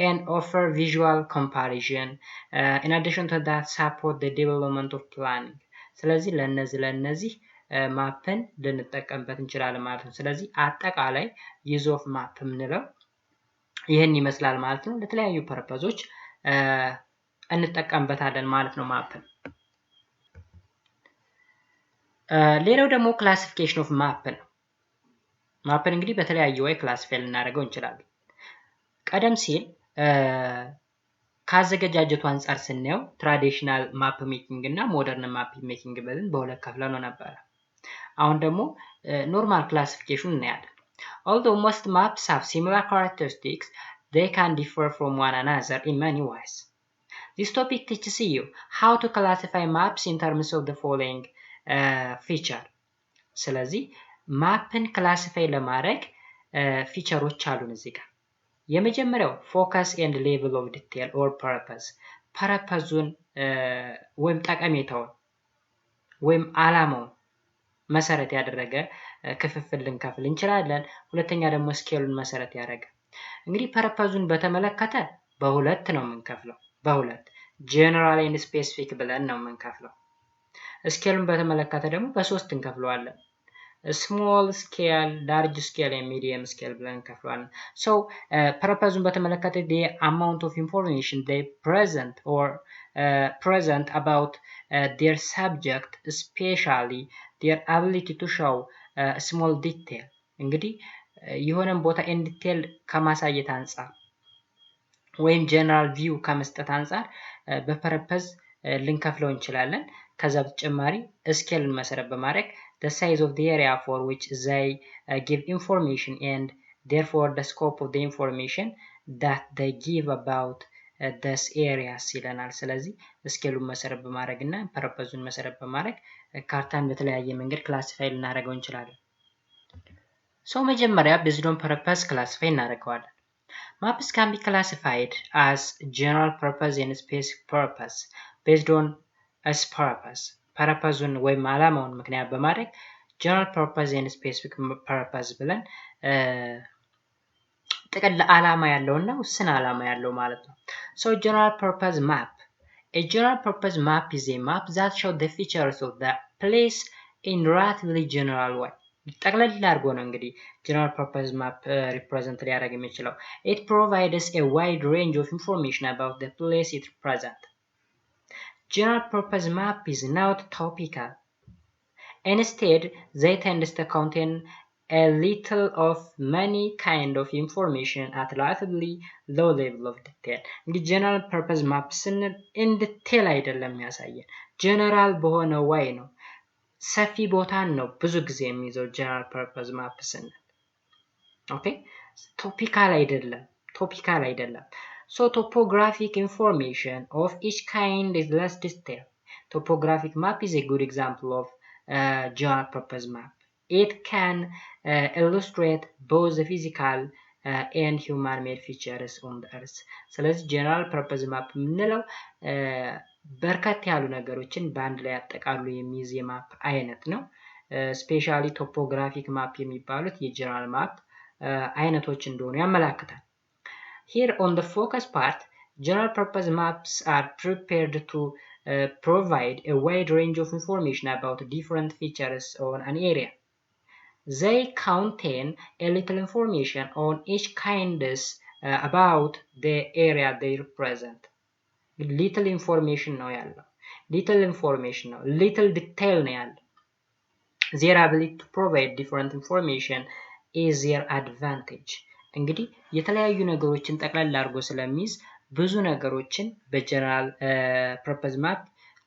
and offer visual comparison. In addition to that, support the development of planning. ስለዚህ ለነዚህ ማፕን ልንጠቀምበት እንችላለን ማለት ነው። ስለዚህ አጠቃላይ ዩዝ ኦፍ ማፕ የምንለው ይህን ይመስላል ማለት ነው። ለተለያዩ ፐርፐዞች እንጠቀምበታለን ማለት ነው ማፕን። ሌላው ደግሞ ክላሲፊኬሽን ኦፍ ማፕ ነው። ማፕን እንግዲህ በተለያየ ወይ ክላሲፋይ ልናደርገው እንችላለን። ቀደም ሲል ካዘገጃጀቱ አንፃር ስናየው ትራዲሽናል ማፕ ሜኪንግ እና ሞደርን ማፕ ሜኪንግ ብለን በሁለት ከፍለን ነበር። አሁን ደግሞ ኖርማል ክላሲፊኬሽን እናያለን። Although most maps have similar characteristics, they can differ from one another in many ways. This topic teaches you how to classify maps in terms of the following feature. ስለዚህ ማፕን ክላሲፋይ ለማድረግ ፊቸሮች አሉን እዚህ ጋር። የመጀመሪያው ፎከስ ኤንድ ሌቭል ኦፍ ዲቴል ኦር ፐርፐዝ፣ ፐርፐዙን ወይም ጠቀሜታውን ወይም አላማውን መሰረት ያደረገ ክፍፍል ልንከፍል እንችላለን። ሁለተኛ ደግሞ ስኬሉን መሰረት ያደረገ። እንግዲህ ፐርፐዙን በተመለከተ በሁለት ነው የምንከፍለው፣ በሁለት ጀነራል ኤንድ ስፔሲፊክ ብለን ነው የምንከፍለው። ስኬሉን በተመለከተ ደግሞ በሶስት እንከፍለዋለን። small scale, large scale and medium scale ብለን እንከፍለዋለን። so purpose-ን በተመለከተ the amount of information they present about their subject, especially their ability to show small detail እንግዲህ የሆነን ቦታ in detail ከማሳየት አንፃር ወይም general view ከመስጠት አንፃር በፐርፐዝ ልንከፍለው እንችላለን። ከዛ በተጨማሪ ስኬልን መሰረት በማድረግ the size of the area for which they give information and therefore the scope of the information that they give about this areas ይለናል። ስለዚህ ስኬሉን መሰረት በማድረግ እና ፐርፐዙን መሰረት በማድረግ ካርታን በተለያየ መንገድ ክላሲፋይ ልናደርገው እንችላለን። so መጀመሪያ based on purpose ክላሲፋይ እናደርገዋለን። Maps can be classified as general purpose and specific purpose based on its purpose. Purpose-ን ወይም ዓላማውን ምክንያት በማድረግ general purpose and specific purpose ብለን ጥቅል ዓላማ ያለውና ውስን ዓላማ ያለው ማለት ነው። So general purpose map. A general purpose map is a map that shows the features of the place in relatively general way. ጠቅለል አድርጎ ነው እንግዲህ general purpose map represent ሊያደርግ የሚችለው. It provides a wide range of information about the place it represents. General purpose map is not topical. Instead, they tend to contain a little of many kind of information at relatively low level of detail. እንግዲህ general purpose map ስንል in detail አይደለም የሚያሳየን general በሆነ way ነው። ሰፊ ቦታን ነው ብዙ ጊዜ የሚይዘው general purpose map ስንል ኦኬ ቶፒካል አይደለም so topographic information of each kind is less detailed. Topographic map is a good example of general purpose map. It can illustrate both the physical and human made features on the earth. ስለዚህ general purpose map የምንለው በርከት ያሉ ነገሮችን በአንድ ላይ አጠቃሉ የሚይዝ የማፕ አይነት ነው። ስፔሻሊ ቶፖግራፊክ ማፕ የሚባሉት የጀነራል ማፕ አይነቶች እንደሆኑ ያመለክታል። Here on the focus part, general purpose maps are prepared to provide a wide range of information about different features on an area. They contain a little information on each kind about the area they represent. Little information ነው ያለው little detail ነው ያለው their ability to provide different information is their advantage. እንግዲህ የተለያዩ ነገሮችን ጠቅላላ አድርጎ ስለሚይዝ ብዙ ነገሮችን በጀነራል ፐርፐዝ ማፕ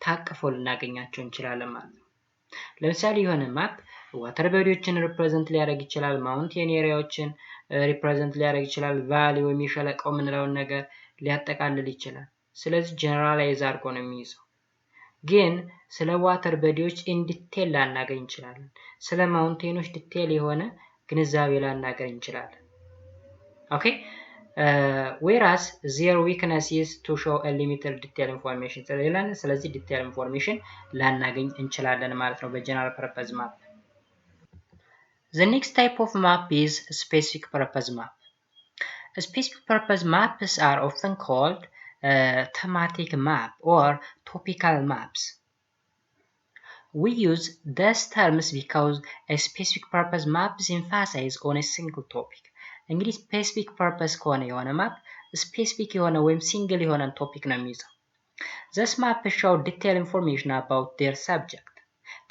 ታቅፈው ልናገኛቸው እንችላለን ማለት ነው። ለምሳሌ የሆነ ማፕ ዋተር ቦዲዎችን ሪፕሬዘንት ሊያደርግ ይችላል፣ ማውንቴን ኤሪያዎችን ሪፕሬዘንት ሊያደርግ ይችላል፣ ቫሊ ወይም የሸለቆው የምንለውን ነገር ሊያጠቃልል ይችላል። ስለዚህ ጀነራላይዝ አድርጎ ነው የሚይዘው። ግን ስለ ዋተር ቦዲዎች ኢን ዲቴል ላናገኝ እንችላለን። ስለ ማውንቴኖች ዲቴል የሆነ ግንዛቤ ላናገኝ እንችላለን። ኦኬ whereas their weakness is to show a limited detail information ስለዚህ ዲቴል ኢንፎርሜሽን ላናገኝ እንችላለን ማለት ነው በጀነራል ፐርፐዝ ማፕ። The next type of map is specific purpose map. Specific purpose maps are often called thematic map or topical maps. We use these terms because a specific purpose map is emphasized on a single topic. እንግዲህ specific purpose ከሆነ የሆነ ማፕ specific የሆነ ወይም single የሆነን ቶፒክ ነው የሚይዘው። This map show detailed information about their subject.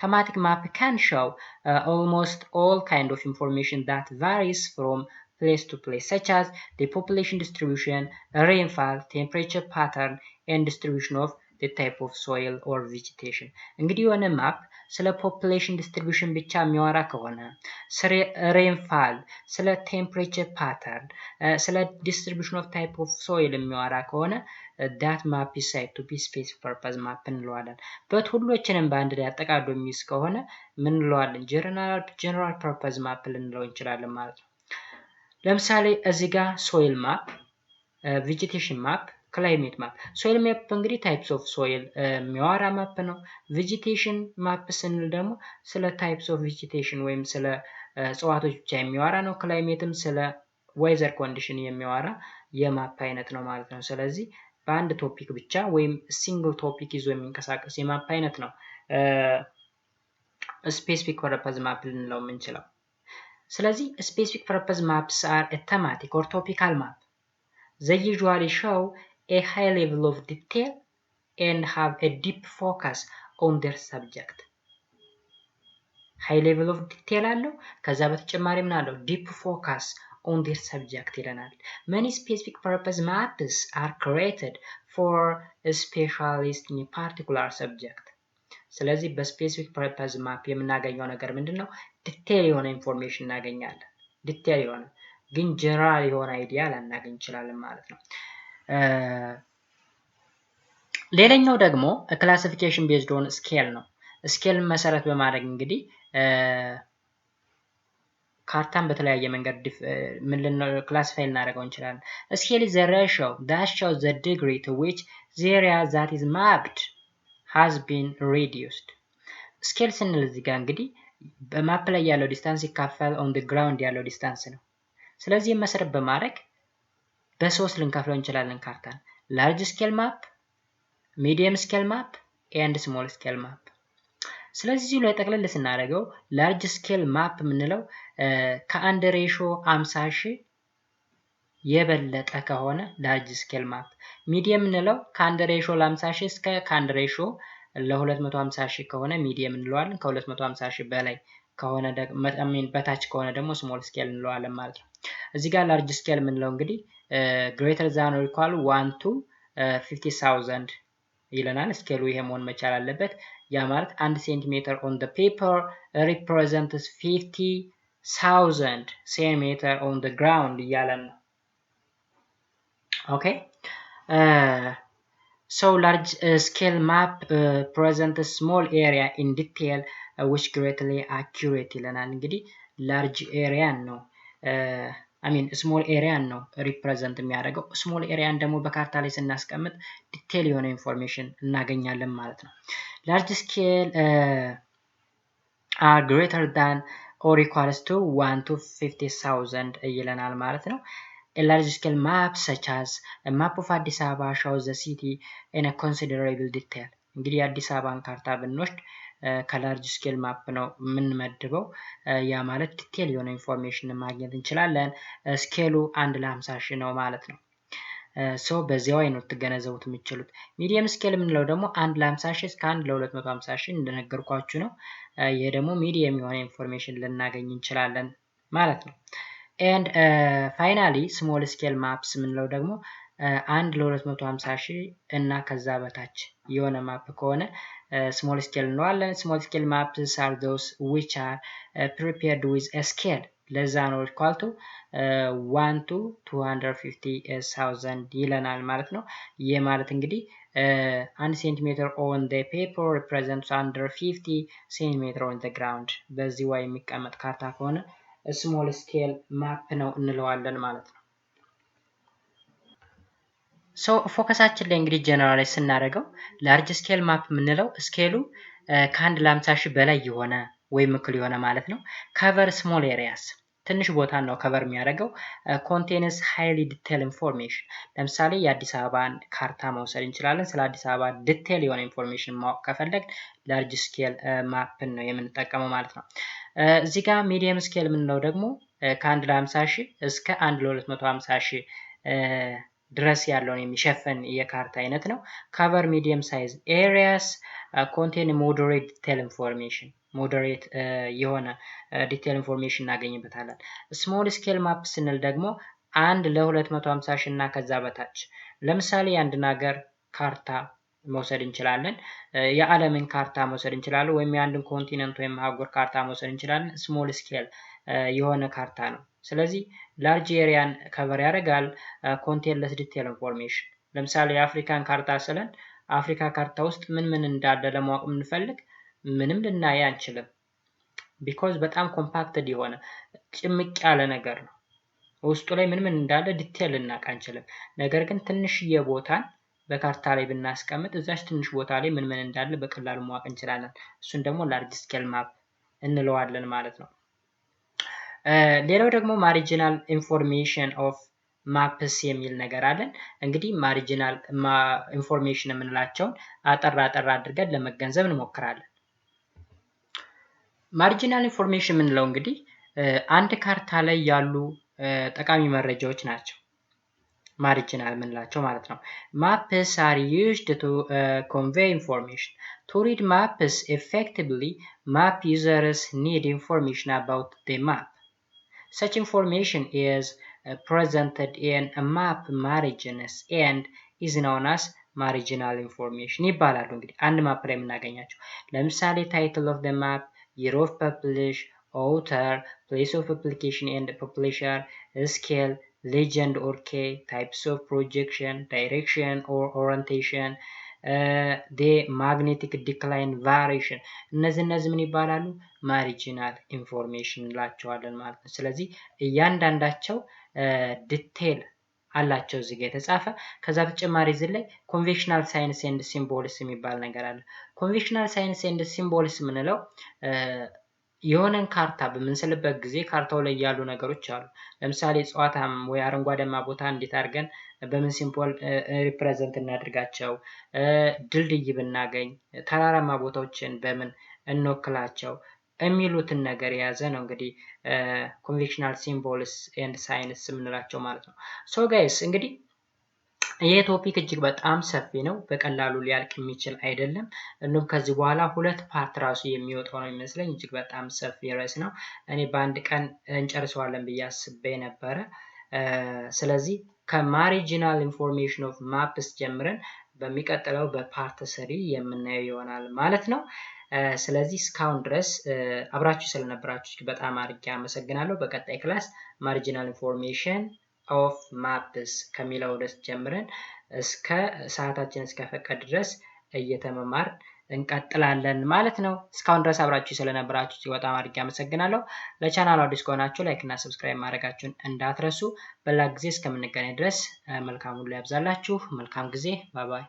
Thematic map can show almost all kind of information that varies from place to place, such as the population distribution, rainfall, temperature pattern, and distribution of the type of soil or vegetation. እንግዲህ የሆነ ማፕ ስለ population distribution ብቻ የሚያወራ ከሆነ ስለ rainfall፣ ስለ temperature pattern፣ ስለ distribution of type of soil የሚያወራ ከሆነ that map is said to be specific purpose map እንለዋለን። በት ሁሎችንም በአንድ ላይ አጠቃሎ የሚይዝ ከሆነ ምን እንለዋለን? general purpose map ልንለው እንችላለን ማለት ነው። ለምሳሌ እዚህ ጋር soil map፣ vegetation map፣ climate map። soil map እንግዲህ types of soil የሚያወራ ማፕ ነው። vegetation map ስንል ደግሞ ስለ types of vegetation ወይም ስለ እጽዋቶች ብቻ የሚያወራ ነው። climateም ስለ weather condition የሚያወራ የማፕ አይነት ነው ማለት ነው። ስለዚህ በአንድ ቶፒክ ብቻ ወይም ሲንግል ቶፒክ ይዞ የሚንቀሳቀስ የማፕ አይነት ነው ስፔሲፊክ ፐርፐዝ ማፕ ልንለው የምንችለው። ስለዚህ ስፔሲፊክ ፐርፐዝ ማፕስ አር a thematic or topical map. They usually show a high level of detail and have a deep focus on their subject. high level of detail አለው ከዛ በተጨማሪ ምን አለው deep focus on their subject ይለናል። Many specific purpose maps are created for a specialist in a particular subject. ስለዚህ በስፔሲፊክ ፐርፐዝ ማፕ የምናገኘው ነገር ምንድነው? ዲቴል የሆነ ኢንፎርሜሽን እናገኛለን። ዲቴል የሆነ ግን ጀነራል የሆነ አይዲያ ላናገኝ እንችላለን ማለት ነው። ሌላኛው ደግሞ ክላሲፊኬሽን ቤዝድ ኦን ስኬል ነው። ስኬልን መሰረት በማድረግ እንግዲህ ካርታን በተለያየ መንገድ ክላሲፋይ ልናደርገው እንችላለን። ስኬል is a ratio that shows the degree to which the area that is mapped has been reduced. ስኬል ስንል እዚህ ጋር እንግዲህ በማፕ ላይ ያለው ዲስታንስ ሲካፈል ኦን the ground ያለው ዲስታንስ ነው። ስለዚህ መሰረት በማድረግ በሶስት ልንከፍለው እንችላለን ካርታን ላርጅ ስኬል ማፕ፣ ሚዲየም ስኬል ማፕ ኤንድ ስሞል ስኬል ማፕ። ስለዚህ እዚሁ ላይ ጠቅለል ስናደርገው ላርጅ ስኬል ማፕ የምንለው ከአንድ ሬሾ 50,000 የበለጠ ከሆነ ላርጅ ስኬል ማፕ፣ ሚዲየም የምንለው ከአንድ ሬሾ ለ50,000 እስከ ከአንድ ሬሾ ለ250,000 ከሆነ ሚዲየም እንለዋለን። ከ250,000 በላይ ከሆነ በታች ከሆነ ደግሞ ስሞል ስኬል እንለዋለን ማለት ነው። እዚህ ጋር ላርጅ ስኬል የምንለው እንግዲህ ግሬተር ዛን ኦር ኢኳል 1 to 50,000 ይለናል። ስኬሉ ይሄ መሆን መቻል አለበት። ያ ማለት 1 ሴንቲሜትር ኦን the paper represents 50,000 ሴንቲሜትር ኦን the ground እያለን ነው። ኦኬ so large scale map presents a small area in detail which greatly accurate ይለናል። እንግዲህ ላርጅ ኤሪያን ነው ስሞል ኤሪያን ነው ሪፕሬዘንት የሚያደርገው። ስሞል ኤሪያን ደግሞ በካርታ ላይ ስናስቀምጥ ዲቴል የሆነ ኢንፎርሜሽን እናገኛለን ማለት ነው። ላርጅ ስኬል are greater than or equals to 1 to 50,000 ይለናል ማለት ነው። A large scale map such as a map of አዲስ አበባ shows the city in a considerable detail. እንግዲህ የአዲስ አበባን ካርታ ብንወስድ ከላርጅ ስኬል ማፕ ነው የምንመድበው። ያ ማለት ዲቴል የሆነ ኢንፎርሜሽን ማግኘት እንችላለን። ስኬሉ 1 ለ50,000 ነው ማለት ነው። ሶ በዚያው አይነት ተገነዘቡት የምትችሉት። ሚዲየም ስኬል የምንለው ደግሞ 1 ለ50,000 እስከ 1 ለ250,000 እንደነገርኳችሁ ነው። ይሄ ደግሞ ሚዲየም የሆነ ኢንፎርሜሽን ልናገኝ እንችላለን ማለት ነው። and finally small scale maps የምንለው ደግሞ 1 ለ250,000 እና ከዛ በታች የሆነ ማፕ ከሆነ small scale እንለዋለን። small scale maps are those which are prepared with a scale less than or equal to 1 to 250,000 ይለናል ማለት ነው። ይህ ማለት እንግዲህ 1 ሴንቲሜትር on the paper represents 150 ሴንቲሜትር on the ground በዚህ way የሚቀመጥ ካርታ ከሆነ ስሞል ስኬል ማፕ ነው እንለዋለን ማለት ነው። ሶ ፎከሳችን ላይ እንግዲህ ጀነራላይዝ ስናደርገው ላርጅ ስኬል ማፕ የምንለው ስኬሉ ከ1 ለ50,000 በላይ የሆነ ወይም እኩል የሆነ ማለት ነው። ከቨር ስሞል ኤሪያስ ትንሽ ቦታ ነው ከቨር የሚያደርገው። ኮንቴንስ ሃይሊ ዲቴል ኢንፎርሜሽን ለምሳሌ የአዲስ አበባን ካርታ መውሰድ እንችላለን። ስለ አዲስ አበባ ዲቴል የሆነ ኢንፎርሜሽን ማወቅ ከፈለግ ላርጅ ስኬል ማፕን ነው የምንጠቀመው ማለት ነው። እዚህ ጋር ሚዲየም ስኬል የምንለው ደግሞ ከ1 ለ50,000 እስከ 1 ለ250,000 ድረስ ያለውን የሚሸፍን የካርታ አይነት ነው። cover medium size areas contain moderate detail information moderate የሆነ ዲቴል ኢንፎርሜሽን እናገኝበታለን። ስሞል ስኬል ማፕ ስንል ደግሞ 1 ለ250,000 እና ከዛ በታች ለምሳሌ የአንድን ሀገር ካርታ መውሰድ እንችላለን። የዓለምን ካርታ መውሰድ እንችላለን ወይም የአንድን ኮንቲነንት ወይም አህጉር ካርታ መውሰድ እንችላለን። ስሞል ስኬል የሆነ ካርታ ነው። ስለዚህ ላርጅ ኤሪያን ከቨር ያደርጋል። ኮንቴንለስ ዲቴል ኢንፎርሜሽን ለምሳሌ የአፍሪካን ካርታ ስለን አፍሪካ ካርታ ውስጥ ምን ምን እንዳለ ለማወቅ የምንፈልግ ምንም ልናይ አንችልም። ቢኮዝ በጣም ኮምፓክትድ የሆነ ጭምቅ ያለ ነገር ነው። ውስጡ ላይ ምን ምን እንዳለ ዲቴል ልናውቅ አንችልም። ነገር ግን ትንሽዬ ቦታን በካርታ ላይ ብናስቀምጥ እዛች ትንሽ ቦታ ላይ ምን ምን እንዳለ በቀላሉ ማወቅ እንችላለን። እሱን ደግሞ ላርጅ ስኬል ማፕ እንለዋለን ማለት ነው። ሌላው ደግሞ ማሪጂናል ኢንፎርሜሽን ኦፍ ማፕስ የሚል ነገር አለን። እንግዲህ ማሪጂናል ኢንፎርሜሽን የምንላቸውን አጠር አድርገን ለመገንዘብ እንሞክራለን። ማርጂናል ኢንፎርሜሽን ምንለው እንግዲህ አንድ ካርታ ላይ ያሉ ጠቃሚ መረጃዎች ናቸው። ማርጂናል ምንላቸው ማለት ነው። ማፕስ are used to convey information. To read maps effectively, map users need information about the map. Such information is presented in a map margins and is known as marginal information ይባላሉ። እንግዲህ አንድ ማፕ ላይ የምናገኛቸው ለምሳሌ title of the map, year of publish, author, place of publication and publisher, scale, legend or K, types of projection, direction or orientation, the magnetic decline variation እነዚህ ምን ይባላሉ? ማርጂናል ኢንፎርሜሽን እንላቸዋለን ማለት ነው። ስለዚህ እያንዳንዳቸው ዲቴል አላቸው እዚህ ጋር የተጻፈ። ከዛ በተጨማሪ እዚህ ላይ ኮንቬንሽናል ሳይንስ ኤንድ ሲምቦልስ የሚባል ነገር አለ። ኮንቬንሽናል ሳይንስ ኤንድ ሲምቦልስ ምንለው የሆነን ካርታ በምንስልበት ጊዜ ካርታው ላይ ያሉ ነገሮች አሉ። ለምሳሌ እጽዋታም ወይ አረንጓዴማ ቦታ እንዴት አድርገን በምን ሲምቦል ሪፕሬዘንት እናድርጋቸው፣ ድልድይ ብናገኝ ተራራማ ቦታዎችን በምን እንወክላቸው የሚሉትን ነገር የያዘ ነው እንግዲህ ኮንቬንሽናል ሲምቦልስ ኤንድ ሳይንስ የምንላቸው ማለት ነው። ሶ ጋይስ እንግዲህ ይህ ቶፒክ እጅግ በጣም ሰፊ ነው፣ በቀላሉ ሊያልቅ የሚችል አይደለም። እንዲሁም ከዚህ በኋላ 2 ፓርት ራሱ የሚወጣው ነው የሚመስለኝ። እጅግ በጣም ሰፊ ርዕስ ነው። እኔ በአንድ ቀን እንጨርሰዋለን ብዬ አስቤ ነበረ። ስለዚህ ከማሪጂናል ኢንፎርሜሽን ኦፍ ማፕስ ጀምረን በሚቀጥለው በፓርት 3 የምናየው ይሆናል ማለት ነው። ስለዚህ እስካሁን ድረስ አብራችሁ ስለነበራችሁ በጣም አድርጌ አመሰግናለሁ። በቀጣይ ክላስ ማርጂናል ኢንፎርሜሽን ኦፍ ማፕስ ከሚለው ድረስ ጀምረን እስከ ሰዓታችን እስከፈቀደ ድረስ እየተመማር እንቀጥላለን ማለት ነው። እስካሁን ድረስ አብራችሁ ስለነበራችሁ በጣም አድርጌ አመሰግናለሁ። ለቻናሉ አዲስ ከሆናችሁ ላይክ እና ሰብስክራይብ ማድረጋችሁን እንዳትረሱ። በሌላ ጊዜ እስከምንገናኝ ድረስ መልካም ሁሉ ያብዛላችሁ። መልካም ጊዜ። ባይ ባይ።